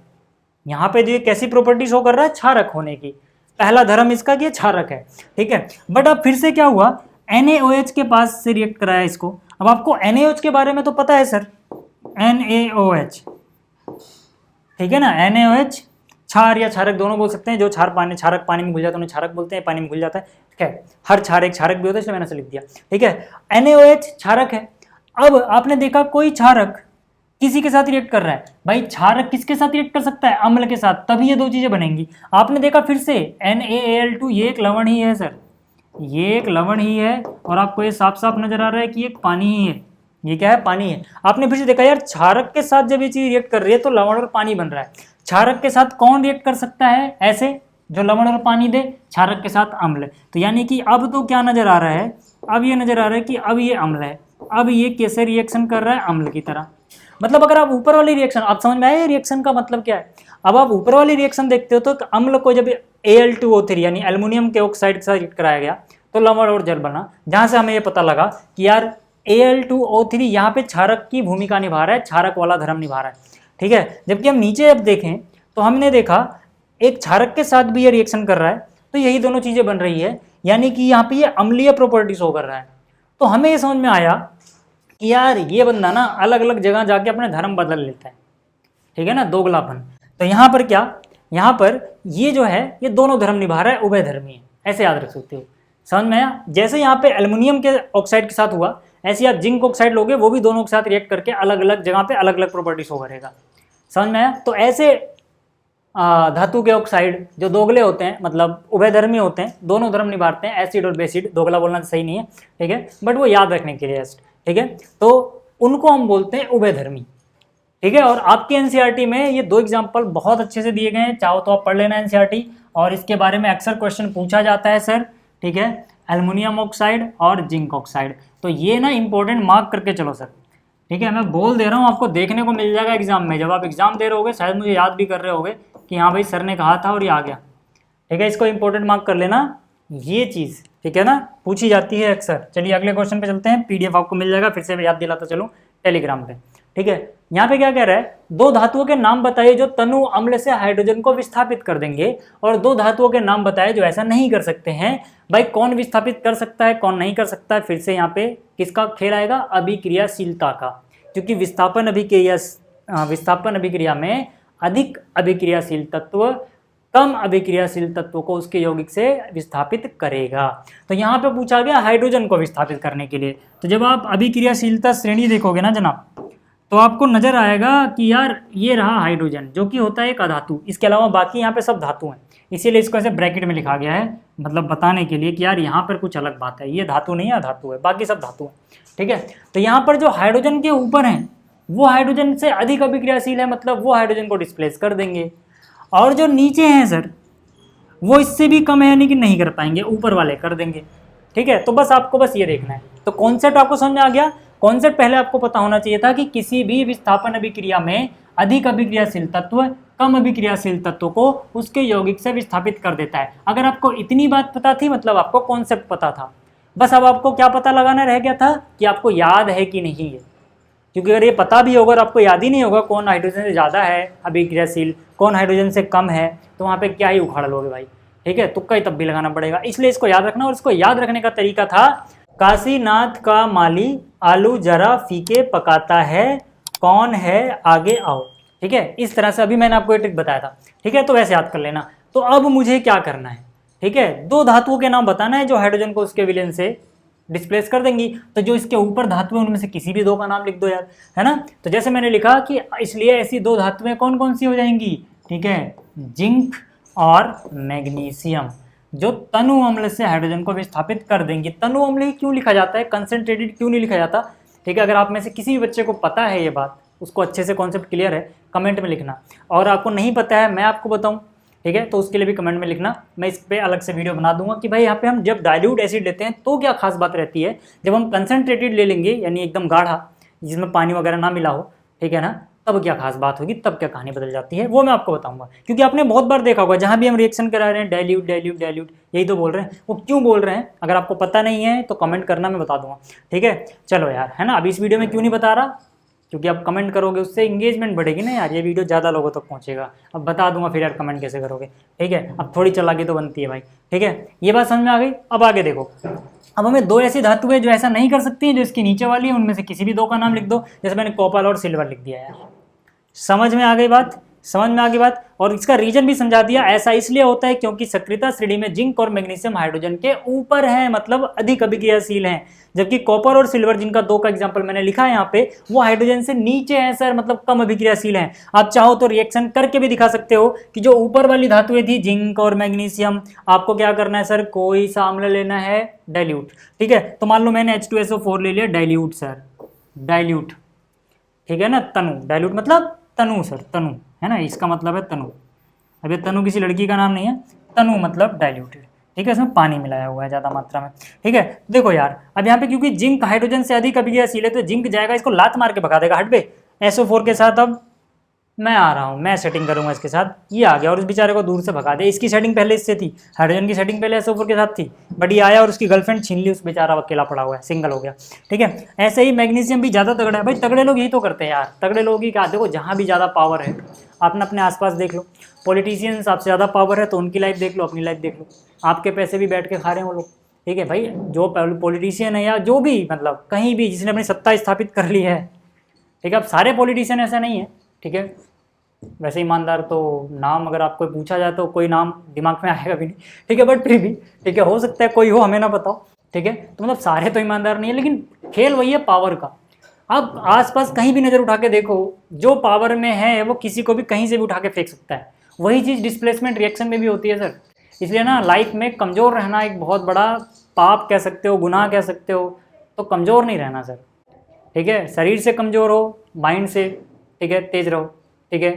यहाँ पे जो कैसी प्रॉपर्टी शो कर रहा है, क्षारक होने की, पहला धर्म इसका कि क्षारक है। ठीक है, बट अब फिर से क्या हुआ, NaOH के पास से रिएक्ट कराया इसको। अब आपको NaOH के बारे में तो पता है सर, NaOH, ठीक है ना, NaOH क्षार या क्षारक दोनों बोल सकते हैं, जो क्षारक पानी में घुल जाता है उन्हें क्षारक बोलते हैं, पानी में घुल जाता है। ठीक है, हर क्षार एक क्षारक भी होता है, इसलिए मैंने ऐसे लिख दिया। ठीक है, NaOH क्षारक है। अब आपने देखा कोई क्षारक किसी के साथ रिएक्ट कर रहा है, भाई क्षारक किसके साथ रिएक्ट कर सकता है, अम्ल के साथ, तभी ये दो चीजें बनेंगी। आपने देखा फिर से NaAl2, ये एक लवण ही है सर, ये एक लवण ही है, और आपको ये साफ साफ नजर आ रहा है कि एक पानी ही है, ये क्या है, पानी है। आपने फिर से देखा यार क्षारक के साथ जब ये चीज रिएक्ट कर रही है तो लवण और पानी बन रहा है। क्षारक के साथ कौन रिएक्ट कर सकता है ऐसे, जो लवण और पानी दे, क्षारक के साथ अम्ल। तो यानी कि अब तो क्या नजर आ रहा है, अब ये नजर आ रहा है कि अब ये अम्ल है, अब ये कैसे रिएक्शन कर रहा है, अम्ल की तरह। मतलब अगर आप ऊपर वाली रिएक्शन, आप समझ में आए रिएक्शन का मतलब क्या है। अब आप ऊपर वाली रिएक्शन देखते हो तो अम्ल को जब Al2O3 यानी एल्युमिनियम के ऑक्साइड के साथ रिएक्ट कराया गया तो लवण और जल बना, जहां से हमें ये पता लगा कि यार Al2O3 यहाँ पे क्षारक की भूमिका निभा रहा है, क्षारक वाला धर्म निभा रहा है। ठीक है, जबकि हम नीचे अब देखें तो हमने देखा एक क्षारक के साथ भी ये रिएक्शन कर रहा है, तो यही दोनों चीजें बन रही है, यानी कि यहाँ पे ये अम्लीय प्रॉपर्टी शो कर रहा है। तो हमें ये समझ में आया कि यार ये बंदा ना अलग अलग जगह जाके अपने धर्म बदल लेता है, ठीक है ना, दोगलापन। तो यहाँ पर क्या, यहाँ पर ये जो है ये दोनों धर्म निभा रहा है, उभय धर्मी है, ऐसे याद रख सकते हो। समझ में आया? जैसे यहाँ पे एल्युमिनियम के ऑक्साइड के साथ हुआ, ऐसे आप जिंक ऑक्साइड लोगे, वो भी दोनों के साथ रिएक्ट करके अलग अलग जगह पे अलग अलग प्रॉपर्टी शो करेगा। समझ में आया? तो ऐसे धातु के ऑक्साइड जो दोगले होते हैं, मतलब उभयधर्मी होते हैं, दोनों धर्म निभाते हैं, एसिड और बेसिड, दोगला बोलना सही नहीं है, ठीक है, बट वो याद रखने के लिए, ठीक है, तो उनको हम बोलते हैं उभयधर्मी, ठीक है। और आपके एनसीईआरटी में ये दो एग्जाम्पल बहुत अच्छे से दिए गए हैं, चाहो तो आप पढ़ लेना एनसीईआरटी, और इसके बारे में अक्सर क्वेश्चन पूछा जाता है सर, ठीक है, एल्युमिनियम ऑक्साइड और जिंक ऑक्साइड, तो ये ना इंपॉर्टेंट मार्क करके चलो सर, ठीक है। मैं बोल दे रहा हूँ, आपको देखने को मिल जाएगा एग्जाम में, जब आप एग्जाम दे रहे होगे शायद मुझे याद भी कर रहे होगे कि हाँ भाई सर ने कहा था और ये आ गया, ठीक है, इसको इंपॉर्टेंट मार्क कर लेना ये चीज़, ठीक है ना, पूछी जाती है अक्सर। चलिए अगले क्वेश्चन पे चलते हैं, पीडीएफ आपको मिल जाएगा, फिर से याद दिलाता चलूँ टेलीग्राम पे, ठीक है। यहाँ पे क्या कह रहा है, दो धातुओं के नाम बताइए जो तनु अम्ल से हाइड्रोजन को विस्थापित कर देंगे, और दो धातुओं के नाम बताए जो ऐसा नहीं कर सकते हैं। भाई कौन विस्थापित कर सकता है, कौन नहीं कर सकता है, फिर से यहाँ पे किसका खेल आएगा, अभिक्रियाशीलता का, क्योंकि विस्थापन अभिक्रिया में अधिक अभिक्रियाशील तत्व कम अभिक्रियाशील तत्व को उसके यौगिक से विस्थापित करेगा। तो यहाँ पे पूछा गया हाइड्रोजन को विस्थापित करने के लिए, तो जब आप अभिक्रियाशीलता श्रेणी देखोगे ना जनाब, तो आपको नजर आएगा कि यार ये रहा हाइड्रोजन जो कि होता है एक अधातु, इसके अलावा बाकी यहाँ पे सब धातु हैं, इसीलिए इसको ऐसे ब्रैकेट में लिखा गया है, मतलब बताने के लिए कि यार यहाँ पर कुछ अलग बात है, ये धातु नहीं है अधातु है, बाकी सब धातु है, ठीक है। तो यहाँ पर जो हाइड्रोजन के ऊपर हैं वो हाइड्रोजन से अधिक अभिक्रियाशील है, मतलब वो हाइड्रोजन को डिस्प्लेस कर देंगे, और जो नीचे हैं सर वो इससे भी कम है, यानी कि नहीं कर पाएंगे, ऊपर वाले कर देंगे, ठीक है। तो बस आपको बस ये देखना है, तो कॉन्सेप्ट आपको समझ में आ गया। कॉन्सेप्ट पहले आपको पता होना चाहिए था कि किसी भी विस्थापन अभिक्रिया में अधिक अभिक्रियाशील तत्व कम अभिक्रियाशील तत्व को उसके यौगिक से विस्थापित कर देता है। अगर आपको इतनी बात पता थी, मतलब आपको कॉन्सेप्ट पता था, बस अब आपको क्या पता लगाना रह गया था कि आपको याद है कि नहीं है, क्योंकि अगर ये पता भी होगा और आपको याद ही नहीं होगा कौन हाइड्रोजन से ज़्यादा है अभिक्रियाशील, कौन हाइड्रोजन से कम है, तो वहाँ पे क्या ही उखाड़ लोगे भाई, ठीक है, तुक्का ही तब भी लगाना पड़ेगा। इसलिए इसको याद रखना, और इसको याद रखने का तरीका था, काशीनाथ का माली आलू जरा फीके पकाता है, कौन है आगे आओ, ठीक है, इस तरह से अभी मैंने आपको एक ट्रिक बताया था, ठीक है, तो वैसे याद कर लेना। तो अब मुझे क्या करना है, ठीक है, दो धातुओं के नाम बताना है जो हाइड्रोजन को उसके विलयन से डिस्प्लेस कर देंगी, तो जो इसके ऊपर धातुएं उनमें से किसी भी दो का नाम लिख दो यार, है ना। तो जैसे मैंने लिखा कि इसलिए ऐसी दो धातुएं कौन कौन सी हो जाएंगी, ठीक है, जिंक और मैग्नीशियम, जो तनु अम्ल से हाइड्रोजन को विस्थापित कर देंगे। तनु अम्ल ही क्यों लिखा जाता है, कंसंट्रेटेड क्यों नहीं लिखा जाता, ठीक है, अगर आप में से किसी भी बच्चे को पता है ये बात, उसको अच्छे से कॉन्सेप्ट क्लियर है, कमेंट में लिखना, और आपको नहीं पता है मैं आपको बताऊं, ठीक है, तो उसके लिए भी कमेंट में लिखना, मैं इस पर अलग से वीडियो बना दूंगा कि भाई यहाँ पे हम जब डाइल्यूट एसिड लेते हैं तो क्या खास बात रहती है, जब हम कंसंट्रेटेड ले लेंगे यानी एकदम गाढ़ा जिसमें पानी वगैरह ना मिला हो, ठीक है ना, तब क्या खास बात होगी, तब क्या कहानी बदल जाती है, वो मैं आपको बताऊंगा। क्योंकि आपने बहुत बार देखा होगा जहाँ भी हम रिएक्शन करा रहे हैं डाइल्यूट डाइल्यूट डाइल्यूट यही तो बोल रहे हैं, वो क्यों बोल रहे हैं, अगर आपको पता नहीं है तो कमेंट करना, मैं बता दूंगा, ठीक है। चलो यार, है ना, अभी इस वीडियो में क्यों नहीं बता रहा, क्योंकि आप कमेंट करोगे उससे इंगेजमेंट बढ़ेगी ना यार, ये वीडियो ज़्यादा लोगों तक पहुंचेगा। अब बता दूंगा फिर यार कमेंट कैसे करोगे, ठीक है, अब थोड़ी चालाकी तो बनती है भाई, ठीक है, ये बात समझ में आ गई। अब आगे देखो, अब हमें दो ऐसी धातुएं जो ऐसा नहीं कर सकती हैं, जो इसके नीचे वाली है, उनमें से किसी भी दो का नाम लिख दो, जैसे मैंने कॉपर और सिल्वर लिख दिया यार, समझ में आ गई बात, समझ में आ गई बात। और इसका रीजन भी समझा दिया, ऐसा इसलिए होता है क्योंकि सक्रियता श्रेणी में जिंक और मैग्नीशियम हाइड्रोजन के ऊपर हैं, मतलब अधिक अभिक्रियाशील हैं, जबकि कॉपर और सिल्वर, जिनका दो का एग्जांपल मैंने लिखा है यहाँ पे, वो हाइड्रोजन से नीचे हैं सर, मतलब कम अभिक्रियाशील हैं। आप चाहो तो रिएक्शन करके भी दिखा सकते हो कि जो ऊपर वाली धातुएं थी जिंक और मैग्नीशियम, आपको क्या करना है सर, कोई सा अम्ल लेना है डाइल्यूट, ठीक है। तो मान लो मैंने H2SO4 ले लिया डाइल्यूट सर, डाइल्यूट, ठीक है ना, तनु, डाइल्यूट मतलब तनु सर, तनु है ना, इसका मतलब है तनु, अब ये तनु किसी लड़की का नाम नहीं है, तनु मतलब डाइल्यूटेड, ठीक है, इसमें पानी मिलाया हुआ है ज़्यादा मात्रा में, ठीक है। देखो यार, अब यहाँ पे क्योंकि जिंक हाइड्रोजन से अधिक अभिक्रियाशील है, तो जिंक जाएगा, इसको लात मार के भगा देगा हट पे, SO4 के साथ। अब मैं आ रहा हूँ, मैं सेटिंग करूँगा इसके साथ, ये आ गया और इस बेचारे को दूर से भगा दे। इसकी सेटिंग पहले इससे थी, हाइड्रोजन की सेटिंग पहले SO4 के साथ थी, बट ये आया और उसकी गर्लफ्रेंड छीन ली, उस बेचारा अकेला पड़ा हुआ है, सिंगल हो गया, ठीक है। ऐसे ही मैग्नीशियम भी ज़्यादा तगड़ा है भाई, तगड़े लोग यही तो करते हैं यार, तगड़े लोग ही क्या, देखो जहाँ भी ज़्यादा पावर है, आपने अपने आसपास देख लो, पॉलिटिशियंस आपसे ज़्यादा पावर है तो उनकी लाइफ देख लो, अपनी लाइफ देख लो, आपके पैसे भी बैठ के खा रहे हैं वो लोग, ठीक है भाई, जो पॉलिटिशियन है या जो भी मतलब कहीं भी जिसने अपनी सत्ता स्थापित कर ली है, ठीक है, अब सारे पॉलिटिशियन ऐसा नहीं है, ठीक है, वैसे ईमानदार तो नाम अगर आपको पूछा जाए तो कोई नाम दिमाग में आएगा भी नहीं, ठीक है, बट फिर भी ठीक है, हो सकता है कोई हो, हमें ना बताओ, ठीक है, तो मतलब सारे तो ईमानदार नहीं है, लेकिन खेल वही है पावर का। अब आसपास कहीं भी नज़र उठा के देखो, जो पावर में है वो किसी को भी कहीं से भी उठा के फेंक सकता है। वही चीज़ डिस्प्लेसमेंट रिएक्शन में भी होती है सर। इसलिए ना लाइफ में कमज़ोर रहना एक बहुत बड़ा पाप कह सकते हो, गुनाह कह सकते हो, तो कमज़ोर नहीं रहना सर, ठीक है, शरीर से कमज़ोर हो, माइंड से, ठीक है, तेज रहो, ठीक है,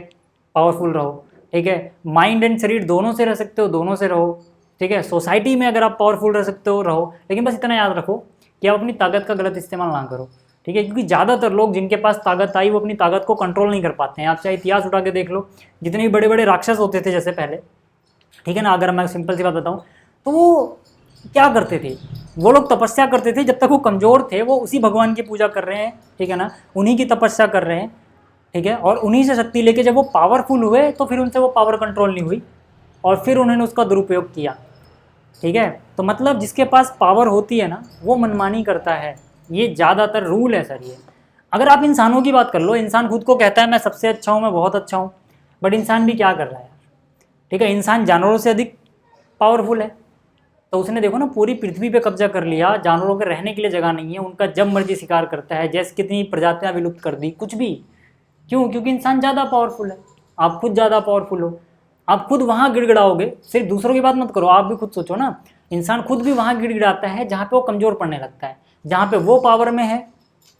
पावरफुल रहो, ठीक है, माइंड एंड शरीर दोनों से रह सकते हो, दोनों से रहो, ठीक है, सोसाइटी में अगर आप पावरफुल रह सकते हो रहो, लेकिन बस इतना याद रखो कि आप अपनी ताकत का गलत इस्तेमाल ना करो, ठीक है, क्योंकि ज़्यादातर लोग जिनके पास ताकत आई वो अपनी ताकत को कंट्रोल नहीं कर पाते हैं। आप चाहे इतिहास उठा के देख लो, जितने भी बड़े बड़े राक्षस होते थे जैसे पहले, ठीक है ना, अगर मैं सिंपल सी बात बताऊँ तो वो क्या करते थे, वो लोग तपस्या करते थे, जब तक वो कमज़ोर थे वो उसी भगवान की पूजा कर रहे हैं, ठीक है ना, उन्हीं की तपस्या कर रहे हैं, ठीक है, और उन्हीं से शक्ति लेके जब वो पावरफुल हुए तो फिर उनसे वो पावर कंट्रोल नहीं हुई और फिर उन्होंने उसका दुरुपयोग किया, ठीक है। तो मतलब जिसके पास पावर होती है ना वो मनमानी करता है, ये ज़्यादातर रूल है सर। ये अगर आप इंसानों की बात कर लो, इंसान खुद को कहता है मैं सबसे अच्छा हूँ, मैं बहुत अच्छा हूँ, बट इंसान भी क्या कर रहा है यार, ठीक है, इंसान जानवरों से अधिक पावरफुल है, तो उसने देखो ना पूरी पृथ्वी पे कब्जा कर लिया, जानवरों के रहने के लिए जगह नहीं है, उनका जब मर्जी शिकार करता है, जैसे कितनी प्रजातियां विलुप्त कर दी, कुछ भी, क्यों? क्योंकि इंसान ज़्यादा पावरफुल है, आप खुद ज़्यादा पावरफुल हो, आप खुद वहाँ गिड़गिड़ाओगे, सिर्फ दूसरों की बात मत करो, आप भी खुद सोचो ना, इंसान खुद भी वहाँ गिड़गिड़ाता है जहाँ पे वो कमज़ोर पड़ने लगता है, जहाँ पे वो पावर में है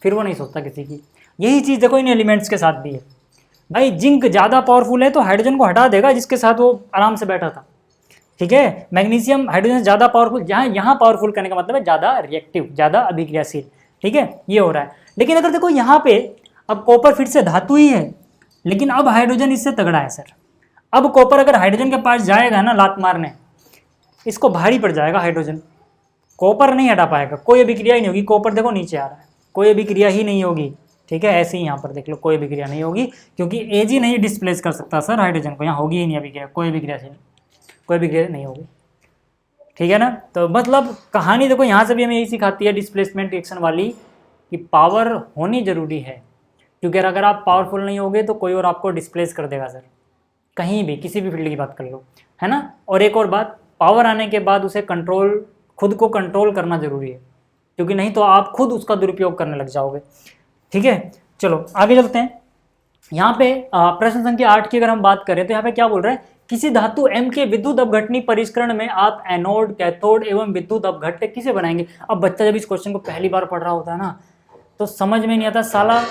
फिर वो नहीं सोचता किसी की। यही चीज़ देखो इन एलिमेंट्स के साथ भी है भाई, जिंक ज़्यादा पावरफुल है तो हाइड्रोजन को हटा देगा जिसके साथ वो आराम से बैठा था, ठीक है, मैग्नीशियम हाइड्रोजन ज़्यादा पावरफुल, यहाँ पावरफुल करने का मतलब है ज़्यादा रिएक्टिव, ज़्यादा अभिक्रियाशील, ठीक है, ये हो रहा है। लेकिन अगर देखो यहाँ पे अब कॉपर फिर से धातु ही है, लेकिन अब हाइड्रोजन इससे तगड़ा है सर। अब कॉपर अगर हाइड्रोजन के पास जाएगा ना लात मारने, इसको भारी पड़ जाएगा हाइड्रोजन, कॉपर नहीं हटा पाएगा, कोई अभिक्रिया ही नहीं होगी। कॉपर देखो नीचे आ रहा है, कोई अभिक्रिया ही नहीं होगी, ठीक है, ऐसे ही यहाँ पर देख लो कोई अभिक्रिया नहीं होगी, क्योंकि एज ही नहीं डिस्प्लेस कर सकता सर हाइड्रोजन को, यहाँ होगी ही नहीं अभिक्रिया, कोई अभिक्रिया से कोई अभिक्रिया नहीं होगी, ठीक है ना। तो मतलब कहानी देखो यहाँ से भी हमें यही सिखाती है डिस्प्लेसमेंट रिएक्शन वाली, कि पावर होनी जरूरी है, क्योंकि अगर आप पावरफुल नहीं होगे तो कोई और आपको डिस्प्लेस कर देगा सर, कहीं भी किसी भी फील्ड की बात कर लो, है ना। और एक और बात, पावर आने के बाद उसे कंट्रोल, खुद को कंट्रोल करना जरूरी है, क्योंकि नहीं तो आप खुद उसका दुरुपयोग करने लग जाओगे, ठीक है। चलो आगे चलते हैं। यहाँ पे प्रश्न संख्या 8 की अगर हम बात करें तो यहाँ पे क्या बोल रहे हैं, किसी धातु M के विद्युत अपघटनी परिष्करण में आप एनोड, कैथोड एवं विद्युत अपघट्य किसे बनाएंगे। अब बच्चा जब इस क्वेश्चन को पहली बार पढ़ रहा होता है ना तो समझ में नहीं आता, साला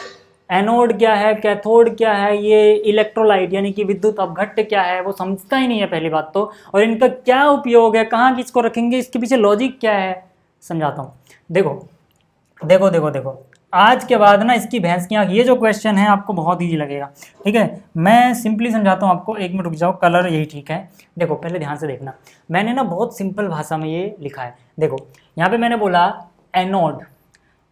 एनोड क्या है, कैथोड क्या है, ये इलेक्ट्रोलाइट यानी कि विद्युत अपघट्य क्या है, वो समझता ही नहीं है पहली बात तो, और इनका क्या उपयोग है, कहाँ किसको रखेंगे, इसके पीछे लॉजिक क्या है, समझाता हूँ। देखो देखो देखो देखो, आज के बाद ना इसकी भैंस की आँख, ये जो क्वेश्चन है आपको बहुत ईजी लगेगा, ठीक है। मैं सिंपली समझाता हूँ आपको, एक मिनट रुक जाओ, कलर यही ठीक है। देखो पहले ध्यान से देखना, मैंने ना बहुत सिंपल भाषा में ये लिखा है। देखो यहाँ पे मैंने बोला एनोड,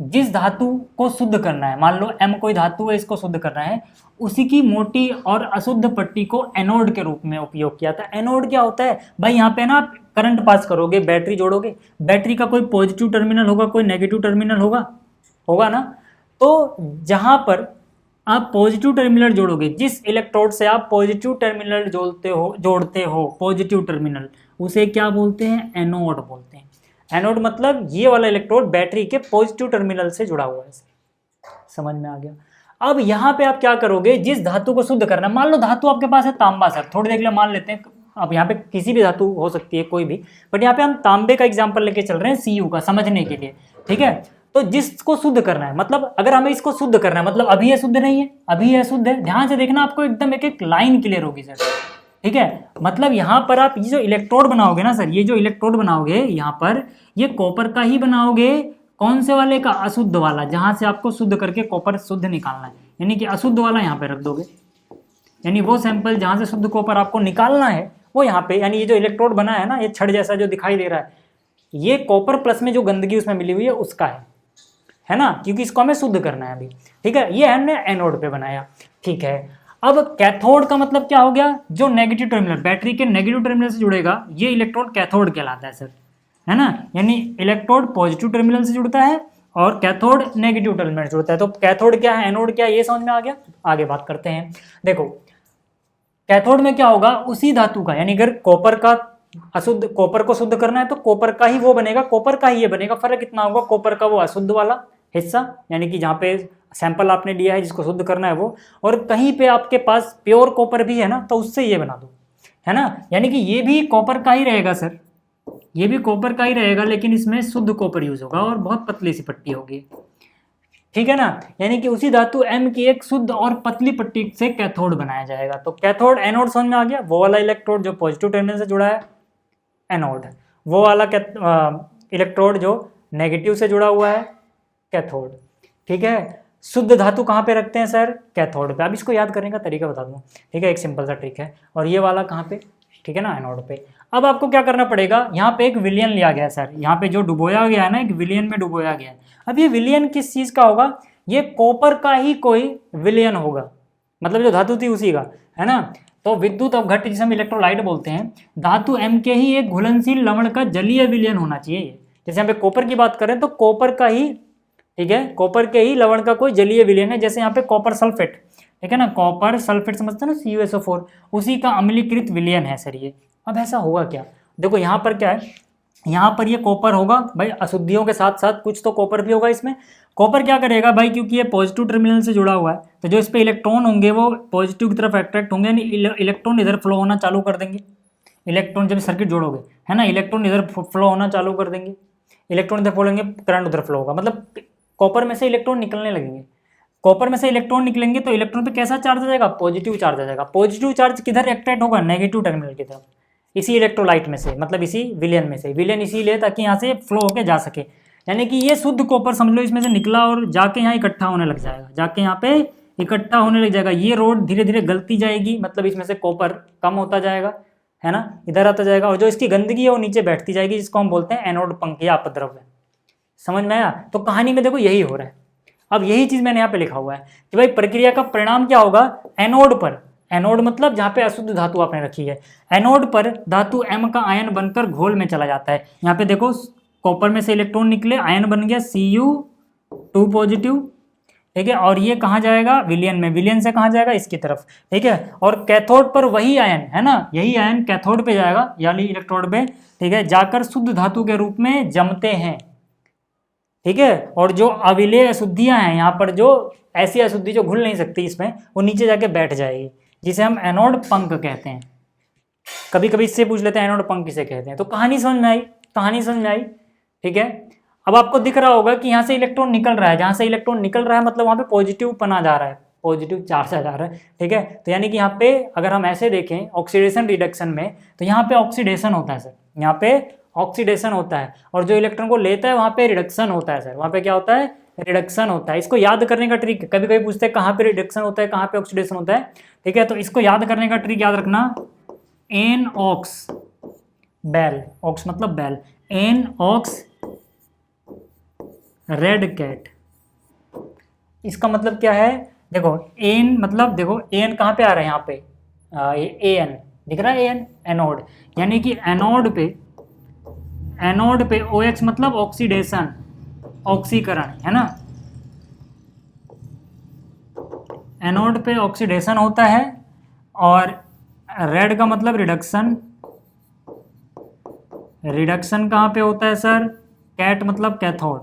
जिस धातु को शुद्ध करना है, मान लो M कोई धातु है, इसको शुद्ध करना है, उसी की मोटी और अशुद्ध पट्टी को एनोड के रूप में उपयोग किया था। एनोड क्या होता है भाई, यहाँ पे ना आप करंट पास करोगे, बैटरी जोड़ोगे, बैटरी का कोई पॉजिटिव टर्मिनल होगा, कोई नेगेटिव टर्मिनल होगा ना, तो जहाँ पर आप पॉजिटिव टर्मिनल जोड़ोगे, जिस इलेक्ट्रोड से आप पॉजिटिव टर्मिनल जोड़ते हो पॉजिटिव टर्मिनल, उसे क्या बोलते हैं, एनोड बोलते हैं। एनोड मतलब ये वाला इलेक्ट्रोड बैटरी के पॉजिटिव टर्मिनल से जुड़ा हुआ है, समझ में आ गया। अब यहाँ पे आप क्या करोगे, जिस धातु को शुद्ध करना है, मान लो धातु आपके पास है तांबा सर, थोड़ी देर के लिए मान लेते हैं, अब यहाँ पे किसी भी धातु हो सकती है कोई भी, बट यहाँ पे हम तांबे का एग्जांपल लेके चल रहे हैं Cu का समझने के लिए, ठीक है। तो जिसको शुद्ध करना है, मतलब अगर हमें इसको शुद्ध करना है, मतलब अभी ये शुद्ध नहीं है, अभी यह शुद्ध है, ध्यान से देखना, आपको एकदम एक एक लाइन क्लियर होगी सर, ठीक है। मतलब यहाँ पर आप ये जो इलेक्ट्रोड बनाओगे ना सर, ये जो इलेक्ट्रोड बनाओगे यहाँ पर, ये कॉपर का ही बनाओगे, कौन से वाले का, अशुद्ध वाला, जहाँ से आपको शुद्ध करके कॉपर शुद्ध निकालना है, यानी कि अशुद्ध वाला यहाँ पे रख दोगे, यानी वो सैंपल जहाँ से शुद्ध कॉपर आपको निकालना है वो यहाँ पे, यानी ये जो इलेक्ट्रोड बना है ना, ये छड़ जैसा जो दिखाई दे रहा है, ये कॉपर प्लस में जो गंदगी उसमें मिली हुई है उसका है ना, क्योंकि इसको हमें शुद्ध करना है अभी, ठीक है। ये हमने एनोड पे बनाया, ठीक है। अब कैथोड का मतलब क्या हो गया, जो नेगेटिव टर्मिनल, बैटरी के नेगेटिव टर्मिनल से जुड़ेगा, ये इलेक्ट्रोड कैथोड कहलाता है सर, है ना, यानी इलेक्ट्रोड पॉजिटिव टर्मिनल से जुड़ता है और कैथोड नेगेटिव टर्मिनल से जुड़ता है। तो कैथोड क्या है, एनोड क्या है, ये समझ में आ गया। आगे बात करते हैं। देखो कैथोड में क्या होगा, उसी धातु का, यानी अगर कॉपर का अशुद्ध, कॉपर को शुद्ध करना है तो कॉपर का ही वो बनेगा, कॉपर का ही ये बनेगा। फर्क कितना होगा, कॉपर का वो अशुद्ध वाला हिस्सा, यानी कि जहाँ पे सैंपल आपने लिया है जिसको शुद्ध करना है वो, और कहीं पे आपके पास प्योर कॉपर भी है ना, तो उससे ये बना दो, है ना। यानी कि ये भी कॉपर का ही रहेगा सर, ये भी कॉपर का ही रहेगा, लेकिन इसमें शुद्ध कॉपर यूज होगा और बहुत पतली सी पट्टी होगी, ठीक है ना। यानी कि उसी धातु M की एक शुद्ध और पतली पट्टी से कैथोड बनाया जाएगा। तो कैथोड, एनोड समझ में आ गया, वो वाला इलेक्ट्रोड जो पॉजिटिव टर्मिनल से जुड़ा है एनोड, वो वाला इलेक्ट्रोड जो नेगेटिव से जुड़ा हुआ है कैथोड, ठीक है। शुद्ध धातु कहाँ पे रखते हैं सर, कैथोड पे। अब इसको याद करने का तरीका बता दूँ, ठीक है, एक सिंपल सा ट्रिक है। और ये वाला कहाँ पे, ठीक है ना, एनोड पे। अब आपको क्या करना पड़ेगा, यहाँ पे एक विलियन लिया गया है सर, यहाँ पे जो डुबोया गया है ना, एक विलियन में डुबोया गया है। अब ये विलियन किस चीज़ का होगा, ये कॉपर का ही कोई विलियन होगा, मतलब जो धातु थी उसी का, है ना। तो विद्युत अवघट्ट जिसे हम इलेक्ट्रोलाइट बोलते हैं, धातु M के ही एक घुलनशील लवण का जलीय विलयन होना चाहिए ये। जैसे यहाँ पे कॉपर की बात करें तो कॉपर का ही, ठीक है, कॉपर के ही लवण का कोई जलीय विलयन है। जैसे यहाँ पे कॉपर सल्फेट, ठीक है ना, कॉपर सल्फेट समझते हैं ना, CuSO4, उसी का अम्लीकृत विलयन है सर ये। अब ऐसा होगा क्या, देखो यहाँ पर क्या है, यहाँ पर ये कॉपर होगा भाई, अशुद्धियों के साथ साथ कुछ तो कॉपर भी होगा इसमें। कॉपर क्या करेगा भाई, क्योंकि ये पॉजिटिव टर्मिनल से जुड़ा हुआ है, तो जो इस पे इलेक्ट्रॉन होंगे वो पॉजिटिव की तरफ अट्रैक्ट होंगे, यानी इलेक्ट्रॉन इधर फ्लो होना चालू कर देंगे। इलेक्ट्रॉन जब सर्किट जोड़ोगे, है ना, इलेक्ट्रॉन इधर फ्लो होना चालू कर देंगे, इलेक्ट्रॉन इधर फ्लो होंगे, करंट उधर फ्लो होगा, मतलब कॉपर में से इलेक्ट्रॉन निकलने लगेंगे। कॉपर में से इलेक्ट्रॉन निकलेंगे तो इलेक्ट्रॉन पे कैसा चार्ज आ जाएगा, पॉजिटिव चार्ज आ जाएगा। पॉजिटिव चार्ज किधर अट्रैक्ट होगा, नेगेटिव टर्मिनल की तरफ, इसी इलेक्ट्रोलाइट में से, मतलब इसी विलयन में से। विलयन इसीलिए ताकि यहाँ से फ्लो होके जा सके, यानी कि ये शुद्ध कॉपर समझ लो इसमें से निकला और जाके यहाँ इकट्ठा होने लग जाएगा, जाके यहाँ पे इकट्ठा होने लग जाएगा। ये रोड धीरे धीरे गलती जाएगी, मतलब इसमें से कॉपर कम होता जाएगा, है ना, इधर आता जाएगा, और जो इसकी गंदगी है वो नीचे बैठती जाएगी, जिसको हम बोलते हैं एनोड पंखीय अपद्रव्य। समझ में आया। तो कहानी में देखो यही हो रहा है। अब यही चीज मैंने यहाँ पे लिखा हुआ है कि भाई प्रक्रिया का परिणाम क्या होगा, एनोड पर, एनोड मतलब जहाँ पे अशुद्ध धातु आपने रखी है, एनोड पर धातु M का आयन बनकर घोल में चला जाता है। यहाँ पे देखो कॉपर में से इलेक्ट्रॉन निकले, आयन बन गया Cu2 पॉजिटिव, ठीक है, और ये कहाँ जाएगा, विलियन में, विलियन से कहाँ जाएगा, इसकी तरफ, ठीक है। और कैथोड पर वही आयन, है ना, यही आयन कैथोड पे जाएगा, यानी इलेक्ट्रोड पे, ठीक है, जाकर शुद्ध धातु के रूप में जमते हैं, ठीक है। और जो अविलेय अशुद्धियां हैं यहाँ पर, जो ऐसी अशुद्धि जो घुल नहीं सकती इसमें, वो नीचे जाके बैठ जाएगी, जिसे हम एनोड पंख कहते हैं। कभी कभी इससे पूछ लेते हैं एनोड पंख किसे कहते हैं। तो कहानी समझ में आई, कहानी समझ में आई, ठीक है। अब आपको दिख रहा होगा कि यहाँ से इलेक्ट्रॉन निकल रहा है, जहाँ से इलेक्ट्रॉन निकल रहा है मतलब वहाँ पे पॉजिटिव पना जा रहा है, पॉजिटिव चार्ज आ जा रहा है, ठीक है। तो यानी कि यहाँ पे अगर हम ऐसे देखें ऑक्सीडेशन रिडक्शन में, तो यहाँ पे ऑक्सीडेशन होता है सर, यहाँ पे ऑक्सीडेशन होता है, और जो इलेक्ट्रॉन को लेता है वहाँ पे रिडक्शन होता है सर, वहाँ पे क्या होता है, रिडक्शन होता है। इसको याद करने का ट्रिक, कभी कभी पूछते हैं कहाँ पे रिडक्शन होता है, कहाँ पे ऑक्सीडेशन होता है, ठीक है। तो इसको याद करने का ट्रिक याद रखना, एन ऑक्स बेल, ऑक्स मतलब बेल, एन ऑक्स रेड कैट। इसका मतलब क्या है, देखो एन मतलब, देखो एन कहाँ पे आ रहा है, यहाँ पे ए एन दिख रहा है, ए एन एनोड, यानी कि एनोड पे, एनोड पे OH मतलब ऑक्सीडेशन, ऑक्सीकरण, है ना, एनोड पे ऑक्सीडेशन होता है, और रेड का मतलब रिडक्शन, रिडक्शन कहाँ पे होता है सर, कैट मतलब कैथोड।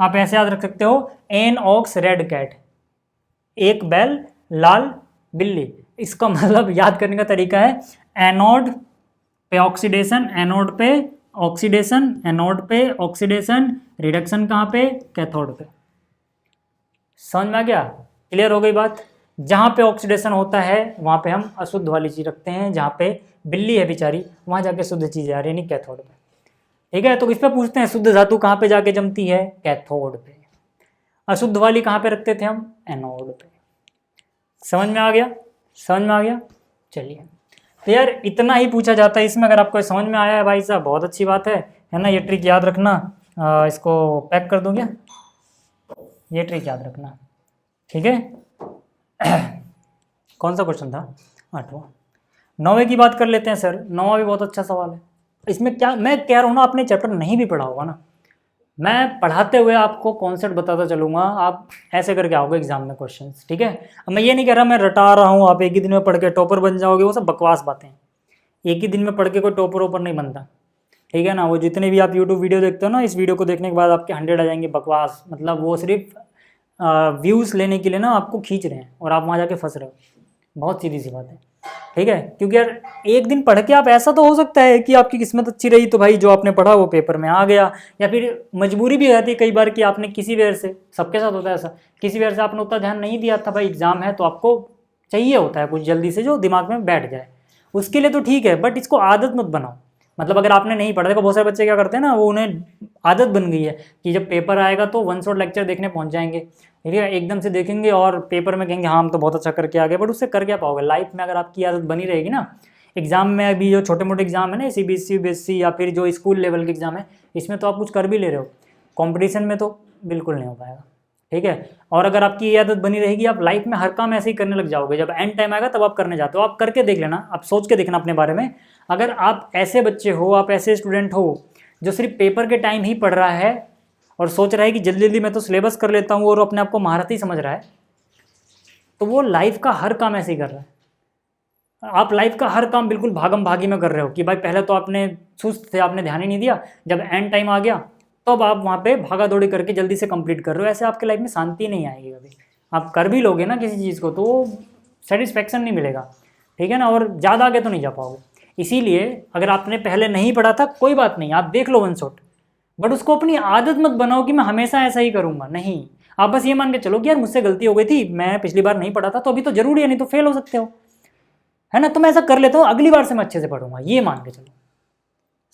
आप ऐसे याद रख सकते हो, एन ऑक्स रेड कैट, एक बैल लाल बिल्ली। इसका मतलब याद करने का तरीका है, एनोड पे ऑक्सीडेशन, एनोड पे ऑक्सीडेशन, एनोड पे ऑक्सीडेशन, रिडक्शन कहाँ पे, कैथोड पे। समझ में आ गया, क्लियर हो गई बात। जहाँ पे ऑक्सीडेशन होता है वहाँ पे हम अशुद्ध वाली चीज़ रखते हैं, जहाँ पे बिल्ली है बेचारी वहाँ जाके शुद्ध चीज़ आ रही है, यानी कैथोड पे, ठीक है। तो इस पे पूछते हैं शुद्ध धातु कहाँ पे जाके जमती है, कैथोड पे। अशुद्ध वाली कहाँ पे रखते थे हम, एनोड पे। समझ में आ गया, समझ में आ गया। चलिए, तो यार इतना ही पूछा जाता है इसमें, अगर आपको समझ में आया है भाई साहब बहुत अच्छी बात है ना। ये ट्रिक याद रखना, इसको पैक कर दूँ क्या, ये ट्रिक याद रखना, ठीक है। कौन सा क्वेश्चन था, 8वां। 9वें की बात कर लेते हैं सर, 9वां भी बहुत अच्छा सवाल है। इसमें क्या मैं कह रहा हूँ ना, आपने चैप्टर नहीं भी पढ़ा होगा ना, मैं पढ़ाते हुए आपको कॉन्सेप्ट बताता चलूँगा, आप ऐसे करके आओगे एग्जाम में क्वेश्चंस, ठीक है। अब मैं ये नहीं कह रहा मैं रटा रहा हूँ आप एक ही दिन में पढ़ के टॉपर बन जाओगे, वो सब बकवास बातें। एक ही दिन में पढ़ के कोई टॉपर ओपर नहीं बनता, ठीक है ना। वो जितने भी आप यूट्यूब वीडियो देखते हो ना, इस वीडियो को देखने के बाद आपके 100 आ जाएंगे, बकवास। मतलब वो सिर्फ व्यूज़ लेने के लिए ना आपको खींच रहे हैं और आप वहाँ जाके फंस रहे हो। बहुत सीधी सी बात है, ठीक है। क्योंकि यार एक दिन पढ़ के आप, ऐसा तो हो सकता है कि आपकी किस्मत अच्छी रही तो भाई जो आपने पढ़ा वो पेपर में आ गया, या फिर मजबूरी भी रहती है कई बार कि आपने किसी वजह से, सबके साथ होता है ऐसा, किसी वजह से आपने उतना ध्यान नहीं दिया था, भाई एग्जाम है तो आपको चाहिए होता है कुछ जल्दी से जो दिमाग में बैठ जाए, उसके लिए तो ठीक है, बट इसको आदत मत बनाओ। मतलब अगर आपने नहीं पढ़ा, देखो बहुत सारे बच्चे क्या करते हैं ना, वो उन्हें आदत बन गई है कि जब पेपर आएगा तो वन शॉट लेक्चर देखने पहुंच जाएंगे, ठीक है, एकदम से देखेंगे और पेपर में कहेंगे हाँ हम तो बहुत अच्छा करके आ गए, बट उससे कर क्या पाओगे लाइफ में। अगर आपकी आदत बनी रहेगी ना, एग्जाम में अभी जो छोटे मोटे एग्जाम है ना, CBSE UPSC या फिर जो स्कूल लेवल के एग्जाम है, इसमें तो आप कुछ कर भी ले रहे हो, कंपटीशन में तो बिल्कुल नहीं हो पाएगा, ठीक है। और अगर आपकी ये आदत बनी रहेगी, आप लाइफ में हर काम ऐसे ही करने लग जाओगे, जब एंड टाइम आएगा तब आप करने जाते हो। आप करके देख लेना, आप सोच के देखना अपने बारे में, अगर आप ऐसे बच्चे हो, आप ऐसे स्टूडेंट हो जो सिर्फ पेपर के टाइम ही पढ़ रहा है और सोच रहा है कि जल्दी जल्दी मैं तो सिलेबस कर लेता हूँ और अपने आप को महारथी समझ रहा है, तो वो लाइफ का हर काम ऐसे ही कर रहा है। आप लाइफ का हर काम बिल्कुल भागम भागी में कर रहे हो कि भाई पहले तो आपने सुस्त थे, आपने ध्यान ही नहीं दिया, जब एंड टाइम आ गया तब आप वहाँ पे भागा दौड़ी करके जल्दी से कंप्लीट कर रहे हो। ऐसे आपके लाइफ में शांति नहीं आएगी कभी। आप कर भी लोगे ना किसी चीज़ को तो सेटिस्फैक्शन नहीं मिलेगा, ठीक है ना, और ज़्यादा आगे तो नहीं जा पाओगे। इसीलिए अगर आपने पहले नहीं पढ़ा था कोई बात नहीं, आप देख लो वन शॉट, बट उसको अपनी आदत मत बनाओ कि मैं हमेशा ऐसा ही करूँगा। नहीं, आप बस ये मान के चलो कि यार मुझसे गलती हो गई थी, मैं पिछली बार नहीं पढ़ा था तो अभी तो जरूरी है, नहीं तो फेल हो सकते हो, है ना। तो मैं ऐसा कर लेता हूँ, अगली बार से मैं अच्छे से पढ़ूंगा, ये मान के चलो।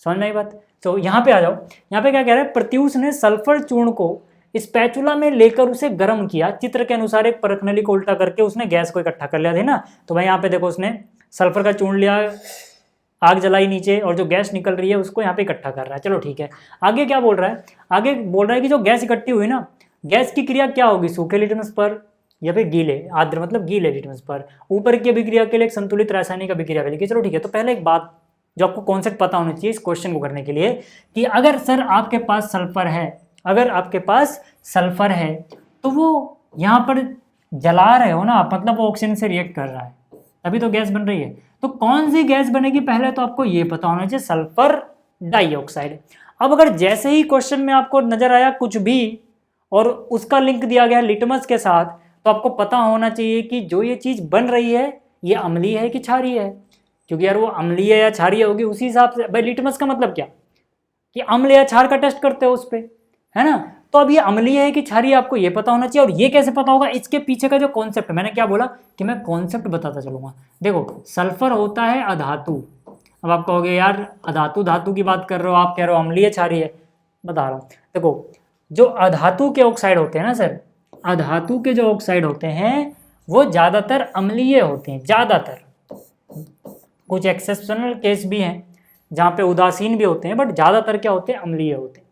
समझ में आई बात। तो यहाँ पे आ जाओ, यहाँ पे क्या कह रहा है, प्रत्यूष ने सल्फर चूर्ण को स्पैचुला में लेकर उसे गर्म किया, चित्र के अनुसार एक परखनली को उल्टा करके उसने गैस को इकट्ठा कर लिया था ना। तो भाई यहाँ पे देखो, उसने सल्फर का चूर्ण लिया, आग जलाई नीचे, और जो गैस निकल रही है उसको यहाँ पे इकट्ठा कर रहा है। चलो ठीक है, आगे क्या बोल रहा है, आगे बोल रहा है कि जो गैस इकट्ठी हुई ना, गैस की क्रिया क्या होगी, सूखे लिटमस पर या फिर गीले, आर्द्र मतलब गीले लिटमस पर, ऊपर की अभिक्रिया के लिए एक संतुलित रासायनिक अभिक्रिया मिलेगी। चलो ठीक है, तो पहले एक बात जो आपको कॉन्सेप्ट पता होना चाहिए इस क्वेश्चन को करने के लिए, कि अगर सर आपके पास सल्फर है, अगर आपके पास सल्फर है तो वो यहाँ पर जला रहे हो ना आप, मतलब वो ऑक्सीजन से रिएक्ट कर रहा है, तभी तो गैस बन रही है। तो कौन सी गैस बनेगी पहले तो आपको ये पता होना चाहिए, सल्फर डाइऑक्साइड। अब अगर जैसे ही क्वेश्चन में आपको नजर आया कुछ भी और उसका लिंक दिया गया लिटमस के साथ, तो आपको पता होना चाहिए कि जो ये चीज़ बन रही है ये अम्लीय है कि क्षारीय है, क्योंकि यार वो अम्लीय या क्षारीय होगी उसी हिसाब से। भाई लिटमस का मतलब क्या, कि अम्ल या क्षार का टेस्ट करते हो उस पर, है ना। तो अब ये अम्लीय है कि क्षारीय आपको ये पता होना चाहिए, और ये कैसे पता होगा, इसके पीछे का जो कॉन्सेप्ट, मैंने क्या बोला कि मैं कॉन्सेप्ट बताता चलूंगा। देखो सल्फर होता है अधातु। अब आप कहोगे यार अधातु धातु की बात कर रहे हो, आप कह रहे हो अम्लीय क्षारीय, बता रहा हूँ। देखो जो अधातु के ऑक्साइड होते हैं ना सर, अधातु के जो ऑक्साइड होते हैं वो ज़्यादातर अम्लीय होते हैं, ज़्यादातर। कुछ एक्सेप्शनल केस भी हैं जहाँ पे उदासीन भी होते हैं, बट ज़्यादातर क्या होते हैं, अम्लीय होते हैं,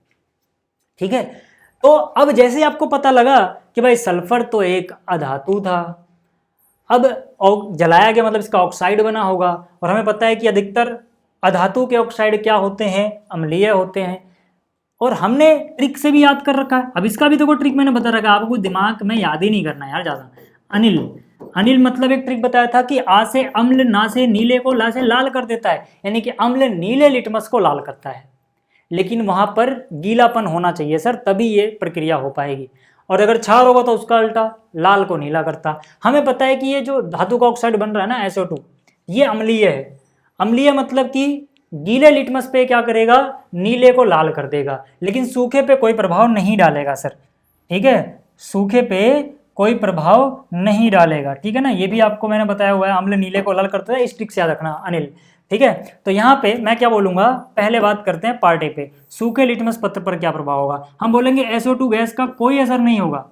ठीक है। तो अब जैसे ही आपको पता लगा कि भाई सल्फर तो एक अधातु था, अब जलाया गया मतलब इसका ऑक्साइड बना होगा, और हमें पता है कि अधिकतर अधातु के ऑक्साइड क्या होते हैं, अम्लीय होते हैं, और हमने ट्रिक से भी याद कर रखा है। अब इसका भी देखो ट्रिक मैंने बता रखा है, आपको दिमाग में याद ही नहीं करना यार ज़्यादा। अनिल, अनिल मतलब एक ट्रिक बताया था कि आ से अम्ल, ना से नीले को, ला से लाल कर देता है, यानी कि अम्ल नीले लिटमस को लाल करता है, लेकिन वहाँ पर गीलापन होना चाहिए सर, तभी ये प्रक्रिया हो पाएगी। और अगर क्षार होगा तो उसका उल्टा, लाल को नीला करता। हमें पता है कि ये जो धातु का ऑक्साइड बन रहा है ना SO2, ये अम्लीय है। अम्लीय मतलब कि गीले लिटमस पे क्या करेगा, नीले को लाल कर देगा, लेकिन सूखे पे कोई प्रभाव नहीं डालेगा सर, ठीक है, सूखे पे कोई प्रभाव नहीं डालेगा, ठीक है ना। ये भी आपको मैंने बताया हुआ है, अम्ल नीले को लाल करता है, इस ट्रिक से याद रखना अनिल, ठीक है। तो यहाँ पे मैं क्या बोलूंगा, पहले बात करते हैं पार्ट ए पे, सूखे लिटमस पत्र पर क्या प्रभाव होगा। हम बोलेंगे SO2 गैस का कोई असर नहीं होगा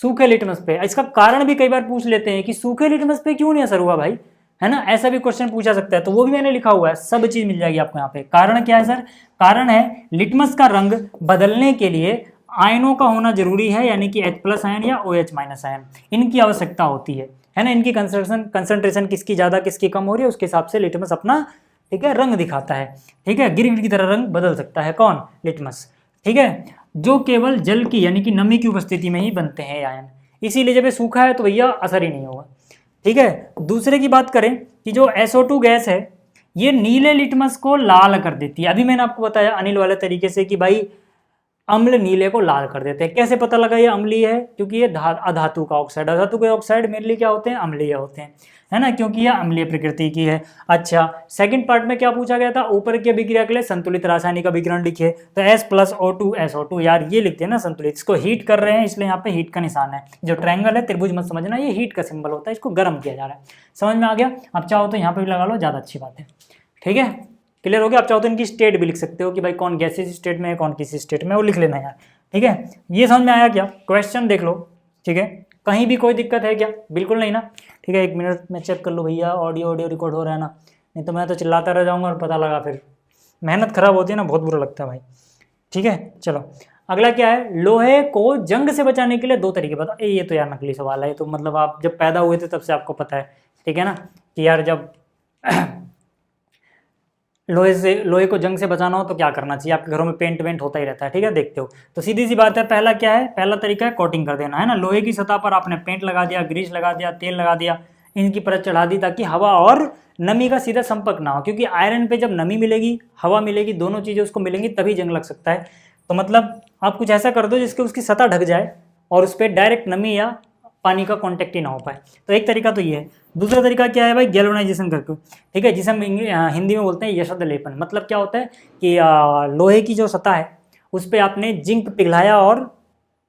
सूखे लिटमस पे। इसका कारण भी कई बार पूछ लेते हैं कि सूखे लिटमस पे क्यों नहीं असर हुआ भाई, है ना, ऐसा भी क्वेश्चन पूछा सकता है, तो वो भी मैंने लिखा हुआ है, सब चीज मिल जाएगी आपको यहाँ पे। कारण क्या है सर, कारण है लिटमस का रंग बदलने के लिए आयनों का होना जरूरी है, यानी कि H+ आयन या OH- आयन, इनकी आवश्यकता होती है ना। इनकी कंसंट्रेशन किसकी ज़्यादा किसकी कम हो रही है, उसके हिसाब से लिटमस अपना ठीक है, रंग दिखाता है, ठीक है, गिरगिट की तरह रंग बदल सकता है कौन, लिटमस, ठीक है, जो केवल जल की यानी कि नमी की उपस्थिति में ही बनते हैं आयन, इसीलिए जब ये सूखा है तो भैया असर ही नहीं होगा, ठीक है। दूसरे की बात करें कि जो SO2 गैस है ये नीले लिटमस को लाल कर देती है। अभी मैंने आपको बताया अनिल वाले तरीके से कि भाई अम्ल नीले को लाल कर देते हैं। कैसे पता लगा ये अम्लीय है, क्योंकि ये अधातु का ऑक्साइड, अधातु के ऑक्साइड मेनली क्या होते हैं, अम्लीय होते हैं, है ना, क्योंकि ये अम्लीय प्रकृति की है। अच्छा, सेकंड पार्ट में क्या पूछा गया था, ऊपर की अभिक्रिया के लिए संतुलित रासायनिक अभिकरण लिखे, तो S+O2 SO2, यार ये लिखते हैं ना संतुलित, इसको हीट कर रहे हैं इसलिए यहाँ पे हीट का निशान है। जो ट्रायंगल है त्रिभुज मत समझना, ये हीट का सिंबल होता है, इसको गर्म किया जा रहा है। समझ में आ गया? अब चाहो तो यहाँ पे भी लगा लो, ज़्यादा अच्छी बात है, ठीक है, क्लियर हो गया। आप चाहो तो इनकी स्टेट भी लिख सकते हो कि भाई कौन गैसेज स्टेट में है, कौन किसी स्टेट में, वो लिख लेना यार, ठीक है। ये समझ में आया क्या? क्वेश्चन देख लो, ठीक है, कहीं भी कोई दिक्कत है क्या? बिल्कुल नहीं ना, ठीक है। 1 मिनट में चेक कर लो भैया, ऑडियो रिकॉर्ड हो रहा है ना, नहीं तो मैं तो चिल्लाता रह जाऊंगा और पता लगा फिर मेहनत खराब होती है ना, बहुत बुरा लगता है भाई, ठीक है। चलो अगला क्या है, लोहे को जंग से बचाने के लिए 2 तरीके बताओ। ये तो यार नकली सवाल है, तो मतलब आप जब पैदा हुए थे तब से आपको पता है, ठीक है ना, कि यार जब लोहे को जंग से बचाना हो तो क्या करना चाहिए। आपके घरों में पेंट वेंट होता ही रहता है, ठीक है, देखते हो। तो सीधी सी बात है, पहला क्या है, पहला तरीका है कोटिंग कर देना, है ना। लोहे की सतह पर आपने पेंट लगा दिया, ग्रीस लगा दिया, तेल लगा दिया, इनकी परत चढ़ा दी, ताकि हवा और नमी का सीधा संपर्क ना हो, क्योंकि आयरन पे जब नमी मिलेगी, हवा मिलेगी, दोनों चीज़ें उसको मिलेंगी तभी जंग लग सकता है। तो मतलब आप कुछ ऐसा कर दो जिसके उसकी सतह ढक जाए और उस पर डायरेक्ट नमी या पानी का कांटेक्ट ही ना हो पाए। तो एक तरीका तो ये है। दूसरा तरीका क्या है भाई, गैल्वेनाइजेशन करके, ठीक है, जिसे हम हिंदी में बोलते हैं यशद लेपन। मतलब क्या होता है कि लोहे की जो सतह है उस पर आपने जिंक पिघलाया और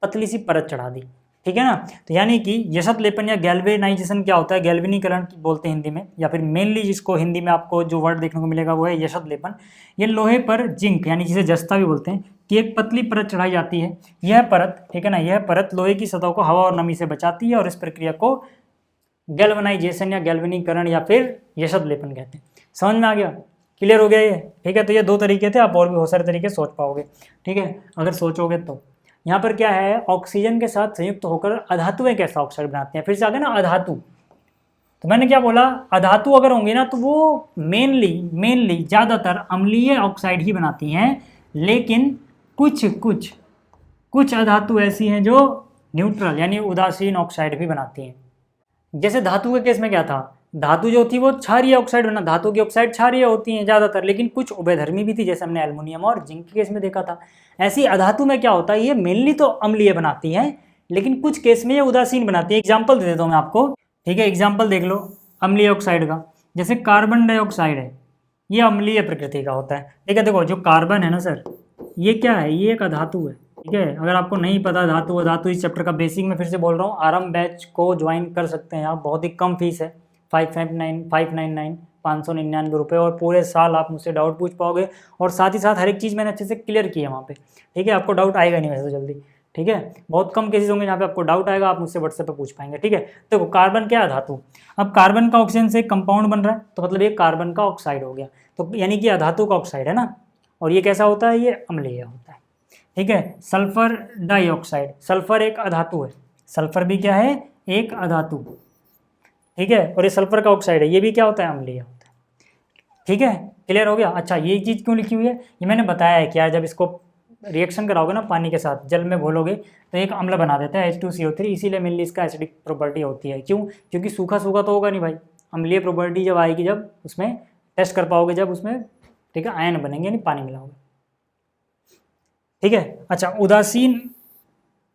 पतली सी परत चढ़ा दी, ठीक है ना। तो यानी कि यशद लेपन या गैल्वेनाइजेशन क्या होता है, गैल्वेनीकरण बोलते हैं हिंदी में, या फिर मेनली जिसको हिंदी में आपको जो वर्ड देखने को मिलेगा वो है यशद लेपन। ये लोहे पर जिंक यानी जिसे जस्ता भी बोलते हैं कि एक पतली परत चढ़ाई जाती है। यह परत, ठीक है ना, यह परत लोहे की सतह को हवा और नमी से बचाती है और इस प्रक्रिया को गैल्वेनाइजेशन या गैल्वेनीकरण या फिर यशद लेपन कहते हैं। समझ में आ गया? क्लियर हो गया ये, ठीक है। तो ये 2 तरीके थे, आप और भी बहुत सारे तरीके सोच पाओगे, ठीक है, अगर सोचोगे तो। यहाँ पर क्या है, ऑक्सीजन के साथ संयुक्त होकर अधातुएं कैसा ऑक्साइड बनाते हैं। फिर से आ गया ना अधातु, तो मैंने क्या बोला, अधातु अगर होंगे ना तो वो मेनली ज़्यादातर अम्लीय ऑक्साइड ही बनाती हैं, लेकिन कुछ अधातु ऐसी हैं जो न्यूट्रल यानी उदासीन ऑक्साइड भी बनाती हैं। जैसे धातु के केस में क्या था, धातु जो थी वो क्षारीय ऑक्साइड बना, धातु की ऑक्साइड क्षारीय होती हैं ज़्यादातर, लेकिन कुछ उभयधर्मी भी थी, जैसे हमने एल्युमिनियम और जिंक के केस में देखा था। ऐसी अधातु में क्या होता है, ये मेनली तो अम्लीय बनाती हैं, लेकिन कुछ केस में ये उदासीन बनाती है। एग्जाम्पल दे देता हूँ मैं आपको, ठीक है, एग्जाम्पल देख लो अम्लीय ऑक्साइड का। जैसे कार्बन डाइऑक्साइड है, ये अम्लीय प्रकृति का होता है, ठीक है। देखो जो कार्बन है ना सर, ये क्या है, ये एक अधातु है, ठीक है। अगर आपको नहीं पता धातु अधातु इस चैप्टर का बेसिक में फिर से बोल रहा हूँ, आरंभ बैच को ज्वाइन कर सकते हैं आप, बहुत ही कम फीस है, 599 रुपये, और पूरे साल आप मुझसे डाउट पूछ पाओगे। और साथ ही साथ हर एक चीज़ मैंने अच्छे से क्लियर की है वहाँ पे, ठीक है। आपको डाउट आएगा नहीं वैसे तो जल्दी, ठीक है। बहुत कम केसेस होंगे जहाँ पे आपको डाउट आएगा, आप मुझसे व्हाट्सएप पे पूछ पाएंगे, ठीक है। देखो कार्बन क्या है, धातु। अब कार्बन का ऑक्सीजन से कंपाउंड बन रहा है, तो मतलब ये कार्बन का ऑक्साइड हो गया, तो यानी कि अधातु का ऑक्साइड है ना। और ये कैसा होता है, ये अम्लीय होता है, ठीक है। सल्फर डाइऑक्साइड, सल्फर एक अधातु है, सल्फर भी क्या है, एक अधातु, ठीक है। और ये सल्फर का ऑक्साइड है, ये भी क्या होता है, अम्लीय होता है, ठीक है। क्लियर हो गया? अच्छा, ये चीज़ क्यों लिखी हुई है, ये मैंने बताया है कि यार जब इसको रिएक्शन कराओगे ना पानी के साथ, जल में घोलोगे तो एक अम्ल बना देता है H2CO3, इसीलिए मेनली इसका एसिडिक प्रॉपर्टी होती है। क्यों? क्योंकि सूखा सूखा तो होगा नहीं भाई, अम्लीय प्रॉपर्टी जब आएगी, जब उसमें टेस्ट कर पाओगे, जब उसमें, ठीक है, आयन बनेंगे यानी पानी मिलाओगे, ठीक है। अच्छा, उदासीन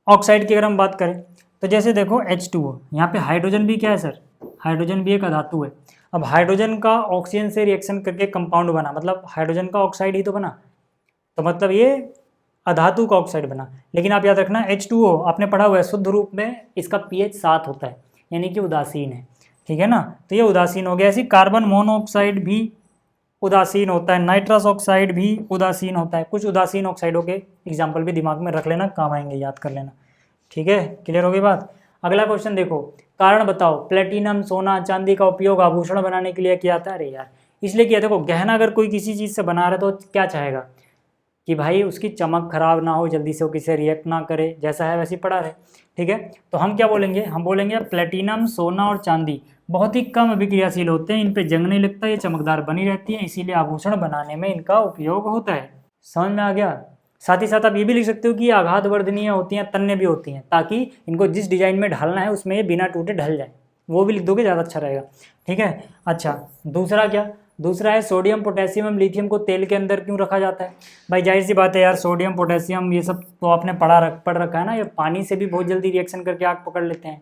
ऑक्साइड की अगर हम बात करें तो जैसे देखो H2O, यहाँ पे हाइड्रोजन भी क्या है सर, हाइड्रोजन भी एक अधातु है। अब हाइड्रोजन का ऑक्सीजन से रिएक्शन करके कंपाउंड बना, मतलब हाइड्रोजन का ऑक्साइड ही तो बना, तो मतलब ये अधातु का ऑक्साइड बना। लेकिन आप याद रखना H2O आपने पढ़ा हुआ है, शुद्ध रूप में इसका pH 7 होता है, यानी कि उदासीन है, ठीक है ना। तो ये उदासीन हो गया। ऐसी कार्बन मोनोऑक्साइड भी उदासीन होता है, नाइट्रस ऑक्साइड भी उदासीन होता है। कुछ उदासीन ऑक्साइडों के एग्जाम्पल भी दिमाग में रख लेना, काम आएंगे, याद कर लेना, ठीक है। क्लियर हो गई बात? अगला क्वेश्चन देखो, कारण बताओ, प्लेटिनम सोना चांदी का उपयोग आभूषण बनाने के लिए किया था। अरे यार इसलिए किया, देखो गहना अगर कोई किसी चीज़ से बना रहा है तो क्या चाहेगा कि भाई उसकी चमक खराब ना हो, जल्दी से वो किसी रिएक्ट ना करे, जैसा है वैसे ही पड़ा रहे, ठीक है। तो हम क्या बोलेंगे, हम बोलेंगे प्लेटिनम सोना और चांदी बहुत ही कम अभिक्रियाशील होते हैं, इन पे जंग नहीं लगता, ये चमकदार बनी रहती है, इसीलिए आभूषण बनाने में इनका उपयोग होता है। समझ में आ गया। साथ ही साथ आप ये भी लिख सकते हो कि ये आघात वर्धनीय होती हैं, तन्य भी होती हैं, ताकि इनको जिस डिजाइन में ढलना है उसमें ये बिना टूटे ढल जाए, वो भी लिख दोगे ज़्यादा अच्छा रहेगा। ठीक है। अच्छा, दूसरा क्या, दूसरा है सोडियम पोटेशियम एवं लिथियम को तेल के अंदर क्यों रखा जाता है। भाई जाहिर सी बात है यार, सोडियम पोटेशियम ये सब तो आपने पढ़ रखा है ना, ये पानी से भी बहुत जल्दी रिएक्शन करके आग पकड़ लेते हैं।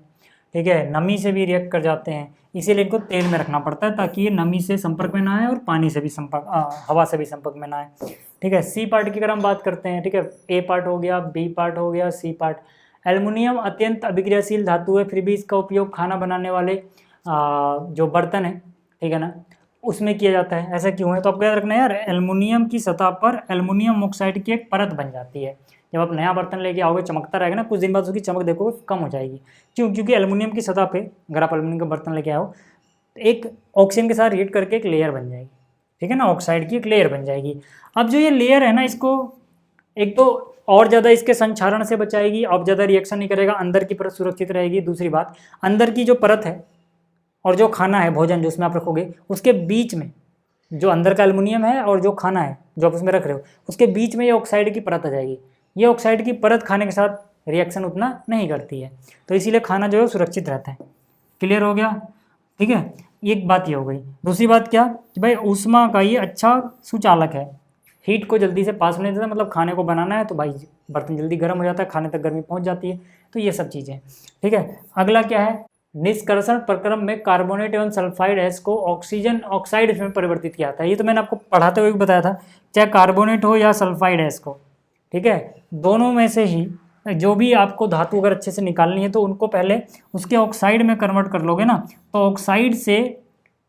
ठीक है, नमी से भी रिएक्ट कर जाते हैं, इसीलिए इनको तेल में रखना पड़ता है ताकि ये नमी से संपर्क में ना आए और पानी से भी हवा से भी संपर्क में ना आए। ठीक है। सी पार्ट की अगर हम बात करते हैं, ठीक है, ए पार्ट हो गया, बी पार्ट हो गया, सी पार्ट। एल्युमिनियम अत्यंत अभिक्रियाशील धातु है, फिर भी इसका उपयोग खाना बनाने वाले जो बर्तन है, ठीक है ना, उसमें किया जाता है। ऐसा क्यों है, तो आपको याद रखना है यार, एल्युमिनियम की सतह पर एल्युमिनियम ऑक्साइड की एक परत बन जाती है। जब आप नया बर्तन लेके आओगे, चमकता रहेगा ना, कुछ दिन बाद उसकी चमक देखोगे कम हो जाएगी। क्यों, क्योंकि एल्युमिनियम की सतह पे अगर आप एल्युमिनियम का बर्तन लेके आओ, एक ऑक्सीजन के साथ रिएक्ट करके एक लेयर बन जाएगी, ठीक है ना, ऑक्साइड की एक लेयर बन जाएगी। अब जो ये लेयर है ना, इसको एक तो और ज़्यादा इसके संक्षारण से बचाएगी, अब ज़्यादा रिएक्शन नहीं करेगा, अंदर की परत सुरक्षित रहेगी। दूसरी बात, अंदर की जो परत है और जो खाना है, भोजन जो उसमें आप रखोगे, उसके बीच में जो अंदर का एल्युमिनियम है और जो खाना है जो आप उसमें रख रहे हो, उसके बीच में ये ऑक्साइड की परत आ जाएगी। ये ऑक्साइड की परत खाने के साथ रिएक्शन उतना नहीं करती है, तो इसीलिए खाना जो है सुरक्षित रहता है। क्लियर हो गया। ठीक है, एक बात ये हो गई। दूसरी बात क्या कि भाई ऊष्मा का ये अच्छा सुचालक है, हीट को जल्दी से पास नहीं देता, मतलब खाने को बनाना है तो भाई बर्तन जल्दी गर्म हो जाता है, खाने तक गर्मी पहुंच जाती है, तो ये सब चीज़ें। ठीक है। अगला क्या है, निष्कर्षण प्रक्रम में कार्बोनेट एवं सल्फाइड एस को ऑक्सीजन ऑक्साइड में परिवर्तित किया था। ये तो मैंने आपको पढ़ाते हुए बताया था, चाहे कार्बोनेट हो या सल्फाइड एस को, ठीक है, दोनों में से ही जो भी आपको धातु अगर अच्छे से निकालनी है तो उनको पहले उसके ऑक्साइड में कन्वर्ट कर लोगे ना, तो ऑक्साइड से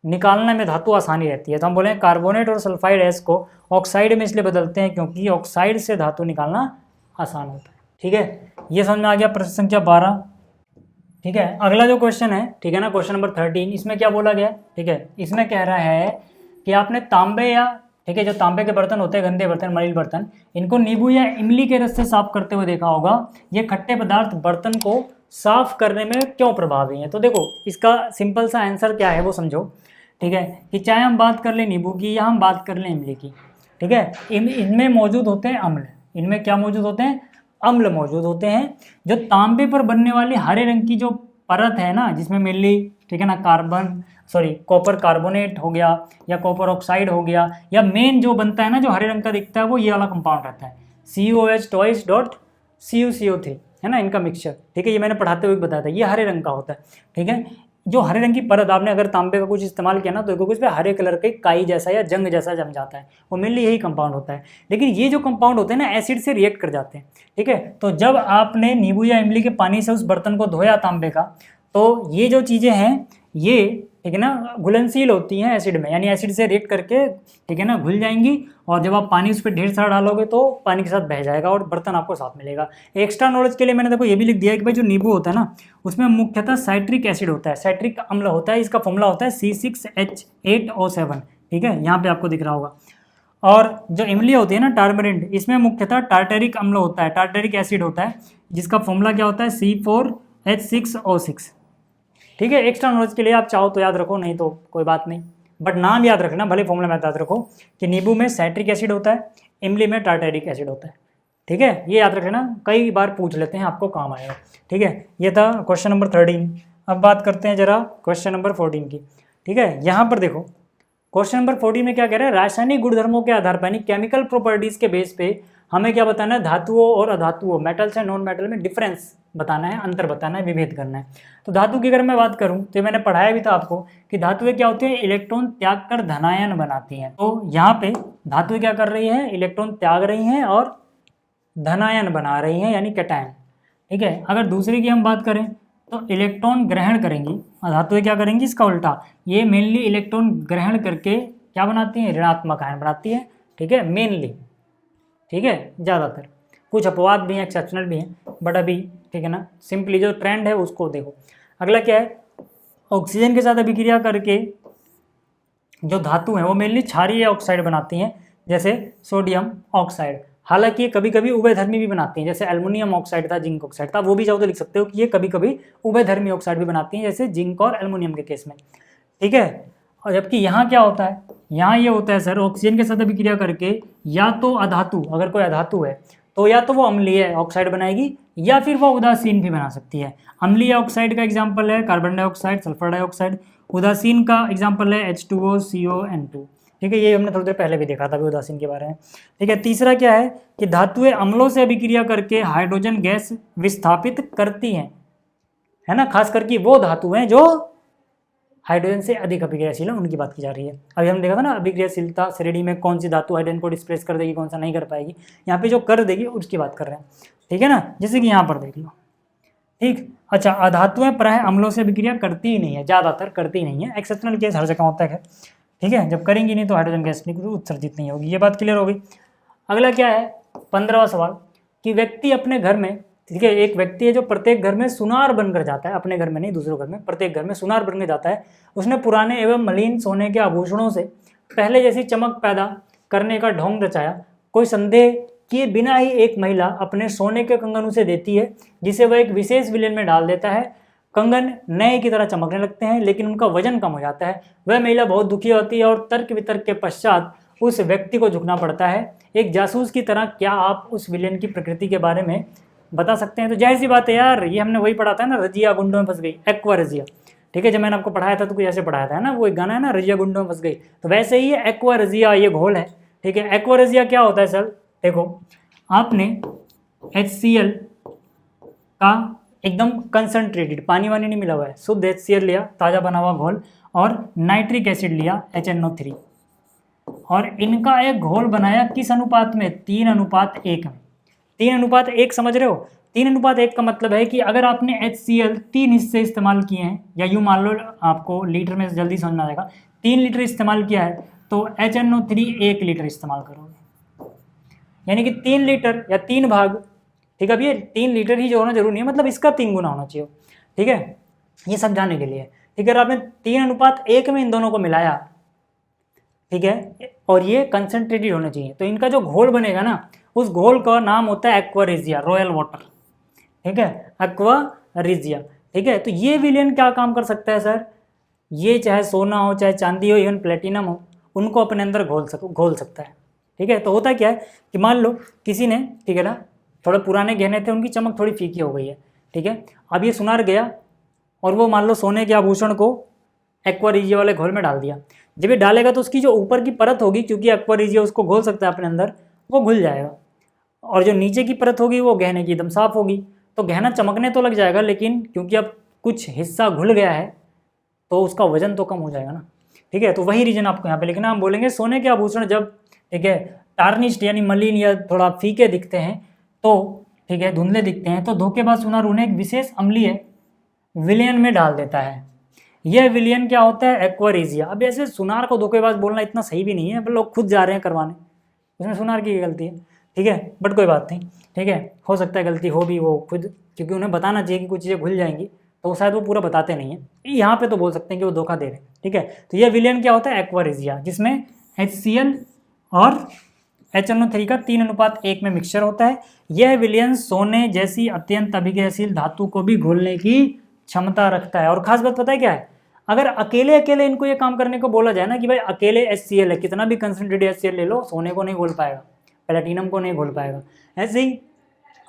निकालने में धातु आसानी रहती है। तो हम बोले कार्बोनेट और सल्फाइड एस को ऑक्साइड में इसलिए बदलते हैं क्योंकि ऑक्साइड से धातु निकालना आसान होता है। ठीक है, ये समझ में आ गया। प्रश्न संख्या 12। ठीक है, अगला जो क्वेश्चन है, ठीक है ना, क्वेश्चन नंबर 13, इसमें क्या बोला गया, ठीक है, इसमें कह रहा है कि आपने तांबे या, ठीक है, जो तांबे के बर्तन होते हैं, गंदे बर्तन, मलिन बर्तन, इनको नींबू या इमली के रस से साफ करते हुए देखा होगा। ये खट्टे पदार्थ बर्तन को साफ करने में क्यों प्रभावी हैं। तो देखो, इसका सिंपल सा आंसर क्या है वो समझो। ठीक है, कि चाहे हम बात कर लें नींबू की या हम बात कर लें इमली की, ठीक है, इनमें मौजूद होते हैं अम्ल। इनमें क्या मौजूद होते हैं, अम्ल मौजूद होते हैं। जो तांबे पर बनने वाली हरे रंग की जो परत है ना, जिसमें मेनली, ठीक है ना, कॉपर कार्बोनेट हो गया या कॉपर ऑक्साइड हो गया, या मेन जो बनता है ना जो हरे रंग का दिखता है, वो ये वाला कंपाउंड रहता है, COH2.CuCO3, है ना, इनका मिक्सचर। ठीक है, ये मैंने पढ़ाते हुए बताया था, ये हरे रंग का होता है। ठीक है, जो हरे रंग की परत आपने अगर तांबे का कुछ इस्तेमाल किया ना, तो कुछ पे हरे कलर के काई जैसा या जंग जैसा जम जाता है, वो मेनली यही कंपाउंड होता है। लेकिन ये जो कंपाउंड होते हैं ना, एसिड से रिएक्ट कर जाते हैं। ठीक है, तो जब आपने नींबू या इमली के पानी से उस बर्तन को धोया तांबे का, तो ये जो चीज़ें हैं ये, ठीक है ना, घुलनशील होती हैं एसिड में, यानी एसिड से रिएक्ट करके, ठीक है ना, घुल जाएंगी, और जब आप पानी उस पर ढेर सारा डालोगे तो पानी के साथ बह जाएगा और बर्तन आपको साफ मिलेगा। एक्स्ट्रा नॉलेज के लिए मैंने देखो ये भी लिख दिया है कि भाई जो नींबू होता है ना, उसमें मुख्यतः साइट्रिक एसिड होता है, साइट्रिक अम्ल होता है, इसका फॉर्मूला होता है C6H8O7। ठीक है, यहाँ पे आपको दिख रहा होगा। और जो इमली होती है ना, टार्मरिंड, इसमें मुख्यतः टार्टरिक अम्ल होता है, टार्टरिक एसिड होता है, जिसका फॉर्मूला क्या होता है, C4H6O6। ठीक है, एक्स्ट्रा नॉलेज के लिए आप चाहो तो याद रखो, नहीं तो कोई बात नहीं, बट नाम याद रखना, भले फॉर्मूला में याद रखो कि नींबू में साइट्रिक एसिड होता है, इमली में टार्टरिक एसिड होता है। ठीक है, ये याद रखना, कई बार पूछ लेते हैं, आपको काम आएगा। ठीक है, ये था क्वेश्चन नंबर 13। अब बात करते हैं जरा क्वेश्चन नंबर 14 की। ठीक है, यहाँ पर देखो क्वेश्चन नंबर 14 में क्या कह रहा है, रासायनिक गुणधर्मों के आधार पर, यानी केमिकल प्रॉपर्टीज़ के बेस पे हमें क्या बताना है, धातुओं और अधातुओं, मेटल्स एंड नॉन मेटल में डिफरेंस बताना है, अंतर बताना है, विभेद करना है। तो धातु की अगर मैं बात करूं तो मैंने पढ़ाया भी था आपको कि धातुएं क्या होती हैं, इलेक्ट्रॉन त्याग कर धनायन बनाती हैं। तो यहाँ पे धातुएं क्या कर रही हैं, इलेक्ट्रॉन त्याग रही हैं और धनायन बना रही हैं, यानी कैटायन। ठीक है, अगर दूसरे की हम बात करें तो इलेक्ट्रॉन ग्रहण करेंगी, धातुएं क्या करेंगी, इसका उल्टा, ये मेनली इलेक्ट्रॉन ग्रहण करके क्या बनाती हैं, ऋणात्मक आयन बनाती है। ठीक है, मेनली, ठीक है, ज़्यादातर, कुछ अपवाद भी हैं, एक्सेप्शनल भी हैं, बट अभी, ठीक है ना, सिंपली जो ट्रेंड है उसको देखो। अगला क्या है, ऑक्सीजन के साथ अभिक्रिया करके जो धातु है वो मेनली क्षारीय ऑक्साइड बनाती हैं, जैसे सोडियम ऑक्साइड। हालांकि ये कभी कभी उभयधर्मी भी बनाती हैं, जैसे एल्युमिनियम ऑक्साइड था, जिंक ऑक्साइड था, वो भी चाहो तो लिख सकते हो कि ये कभी कभी उभयधर्मी ऑक्साइड भी बनाती हैं, जैसे जिंक और एल्युमिनियम के केस में। ठीक है, और जबकि यहाँ क्या होता है, यहाँ ये होता है सर, ऑक्सीजन के साथ अभिक्रिया करके या तो अधातु, अगर कोई अधातु है तो या तो वो अम्लीय ऑक्साइड बनाएगी या फिर वो उदासीन भी बना सकती है। अम्लीय ऑक्साइड का एग्जाम्पल है कार्बन डाइऑक्साइड, सल्फर डाइऑक्साइड। उदासीन का एग्जाम्पल है H2O CON2। ठीक है, ये हमने थोड़ी देर पहले भी देखा था अभी उदासीन के बारे में। ठीक है, तीसरा क्या है कि धातुएं अम्लों से अभिक्रिया करके हाइड्रोजन गैस विस्थापित करती हैं, है ना, खास करके वो धातुएं जो हाइड्रोजन से अधिक अभिक्रियाशील है उनकी बात की जा रही है। अभी हम देखा था ना अभिक्रियाशीलता श्रेणी में कौन सी धातु हाइड्रोजन को डिस्प्लेस कर देगी, कौन सा नहीं कर पाएगी। यहाँ पे जो कर देगी उसकी बात कर रहे हैं। ठीक है ना, जैसे कि यहाँ पर देख लो। ठीक, अच्छा, अधातुएं प्राय अम्लों से अभिक्रिया करती ही नहीं है, ज़्यादातर करती नहीं है, एक्सेप्शनल केस हर जगह होता है। ठीक है, जब करेंगी नहीं तो हाइड्रोजन गैस उत्सर्जित नहीं होगी, ये बात क्लियर हो गई। अगला क्या है 15वां सवाल कि व्यक्ति अपने घर में, ठीक है, एक व्यक्ति है जो प्रत्येक घर में सुनार बनकर जाता है, अपने घर में नहीं दूसरों घर में, प्रत्येक घर में सुनार बनकर जाता है। उसने पुराने एवं मलिन सोने के आभूषणों से पहले जैसी चमक पैदा करने का ढोंग रचाया। कोई संदेह किए बिना ही एक महिला अपने सोने के कंगन उसे देती है, जिसे वह एक विशेष विलयन में डाल देता है। कंगन नए की तरह चमकने लगते हैं लेकिन उनका वजन कम हो जाता है। वह महिला बहुत दुखी होती है और तर्क वितर्क के पश्चात उस व्यक्ति को झुकना पड़ता है। एक जासूस की तरह क्या आप उस विलयन की प्रकृति के बारे में बता सकते हैं? तो जाहिर सी बात है यार, ये हमने वही पढ़ा था ना, रजिया गुंडों में फंस गई, एक्वा रजिया। ठीक है, जब मैंने आपको पढ़ाया था तो कुछ ऐसे पढ़ाया था ना, वो एक गाना है ना, रजिया गुंडों में फंस गई, तो वैसे ही एक्वा रजिया ये घोल है। ठीक है, एक्वा रजिया क्या होता है सर, देखो आपने HCl का एकदम कंसनट्रेटेड, पानी वानी नहीं मिला हुआ है, शुद्ध HCl लिया, ताज़ा बना हुआ घोल, और नाइट्रिक एसिड लिया HNO3, और इनका एक घोल बनाया किस अनुपात में, 3:1 में। 3:1 समझ रहे हो? 3:1 का मतलब है कि अगर आपने HCl 3 हिस्से इस्तेमाल किए हैं, या यूँ मान लो, आपको लीटर में जल्दी समझ में आ जाएगा, 3 लीटर इस्तेमाल किया है तो HNO3 1 लीटर इस्तेमाल करोगे, यानी कि 3 लीटर या 3 भाग। ठीक है, अब ये 3 लीटर ही जो होना जरूरी नहीं है, मतलब इसका 3 गुना होना चाहिए। ठीक है, ये समझाने के लिए। ठीक है, अगर आपने 3:1 में इन दोनों को मिलाया, ठीक है, और ये कंसनट्रेटेड होने चाहिए, तो इनका जो घोल बनेगा ना, उस घोल का नाम होता है एक्वा रेजिया, रॉयल वाटर। ठीक है, एक्वा रेजिया। ठीक है, तो ये विलयन क्या काम कर सकता है सर, ये चाहे सोना हो, चाहे चांदी हो, इवन प्लेटिनम हो, उनको अपने अंदर घोल सकता है। ठीक है, तो होता क्या है कि मान लो किसी ने, ठीक है ना, थोड़े पुराने गहने थे, उनकी चमक थोड़ी फीकी हो गई है। ठीक है, अब ये सुनार गया और वो मान लो सोने के आभूषण को एक्वा रेजिया वाले घोल में डाल दिया। जब ये डालेगा तो उसकी जो ऊपर की परत होगी, क्योंकि एक्वा रेजिया उसको घोल सकता है अपने अंदर, वो घुल जाएगा, और जो नीचे की परत होगी वो गहने की एकदम साफ होगी। तो गहना चमकने तो लग जाएगा, लेकिन क्योंकि अब कुछ हिस्सा घुल गया है तो उसका वजन तो कम हो जाएगा ना। ठीक है, तो वही रीजन आपको यहाँ पे लिखना। हम बोलेंगे सोने के आभूषण जब, ठीक है, टार्निश्ड यानी मलिन या थोड़ा फीके दिखते हैं, तो ठीक है, धुंधले दिखते हैं, तो धोखेबाज सुनार उन्हें एक विशेष अम्लीय विलयन में डाल देता है। यह विलयन क्या होता है, एक्वा रेजिया। अब ऐसे सुनार को धोखेबाज बोलना इतना सही भी नहीं है, पर लोग खुद जा रहे हैं करवाने, उसमें सुनार की गलती है। ठीक है, बट कोई बात नहीं। ठीक है, हो सकता है गलती हो भी वो खुद, क्योंकि उन्हें बताना चाहिए कि कुछ चीज़ें घुल जाएंगी, तो शायद वो पूरा बताते नहीं है। यहाँ पे तो बोल सकते हैं कि वो धोखा दे रहे हैं। ठीक है, तो यह विलयन क्या होता है, एक्वा रेजिया, जिसमें HCl और HNO3 का 3:1 में मिक्सचर होता है। यह विलयन सोने जैसी अत्यंत अभिक्रियाशील धातु को भी घोलने की क्षमता रखता है। और खास बात पता है क्या है, अगर अकेले अकेले इनको ये काम करने को बोला जाए ना, कि भाई अकेले HCl है, कितना भी कंसनट्रेटेड HCl ले लो, सोने को नहीं घोल पाएगा, प्लेटिनम को नहीं घोल पाएगा। ऐसे ही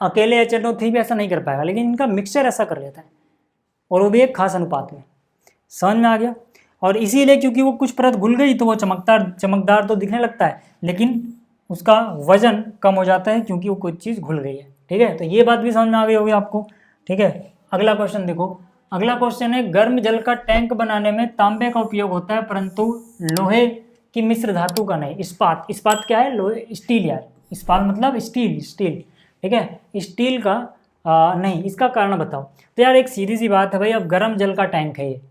अकेले HNO3 भी ऐसा नहीं कर पाएगा, लेकिन इनका मिक्सचर ऐसा कर लेता है, और वो भी एक खास अनुपात में। समझ में आ गया? और इसीलिए क्योंकि वो कुछ परत घुल गई तो वो चमकदार तो दिखने लगता है, लेकिन उसका वजन कम हो जाता है क्योंकि वो कुछ चीज़ घुल गई है। ठीक है, तो ये बात भी समझ में आ गई होगी आपको। ठीक है, अगला क्वेश्चन देखो। अगला क्वेश्चन है, गर्म जल का टैंक बनाने में तांबे का उपयोग होता है, परंतु लोहे की मिश्र धातु का नहीं। इस्पात, इस्पात क्या है, लोहे, स्टील यार, इस्पात मतलब स्टील, स्टील। ठीक है, स्टील का नहीं, इसका कारण बताओ। तो यार एक सीधी सी बात है भाई, अब गर्म जल का टैंक है ये,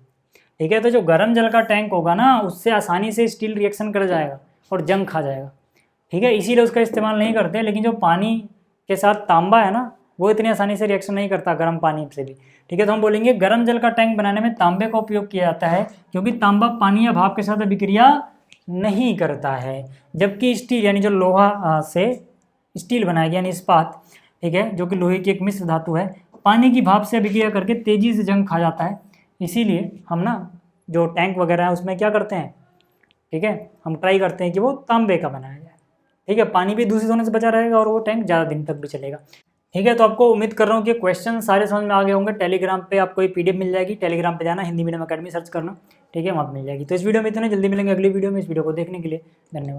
ठीक है, तो जो गर्म जल का टैंक होगा ना, उससे आसानी से स्टील रिएक्शन कर जाएगा और जंग खा जाएगा। ठीक है, इसीलिए उसका इस्तेमाल नहीं करते। लेकिन जो पानी के साथ तांबा है ना, वो इतनी आसानी से रिएक्शन नहीं करता गर्म पानी से भी। ठीक है, तो हम बोलेंगे गर्म जल का टैंक बनाने में तांबे का उपयोग किया जाता है, क्योंकि तांबा पानी या भाप के साथ अभिक्रिया नहीं करता है, जबकि स्टील यानी जो लोहा से स्टील बनाया गया, यानी इस्पात, ठीक है, जो कि लोहे की एक मिश्र धातु है, पानी की भाप से अभिक्रिया करके तेजी से जंग खा जाता है। इसीलिए हम ना जो टैंक वगैरह है उसमें क्या करते हैं, ठीक है, हम ट्राई करते हैं कि वो तांबे का बनाया जाए, ठीक है, पानी भी दूषित होने से बचा रहेगा और वो टैंक ज़्यादा दिन तक भी चलेगा। ठीक है, तो आपको उम्मीद कर रहा हूँ कि क्वेश्चन सारे समझ में आ गए होंगे। टेलीग्राम पे आपको एक पीडीएफ मिल जाएगी, टेलीग्राम पे जाना, हिंदी मीडियम अकेडमी सर्च करना, ठीक है, वहाँ मिल जाएगी। तो इस वीडियो में इतना, जल्दी मिलेंगे अगली वीडियो में। इस वीडियो को देखने के लिए धन्यवाद।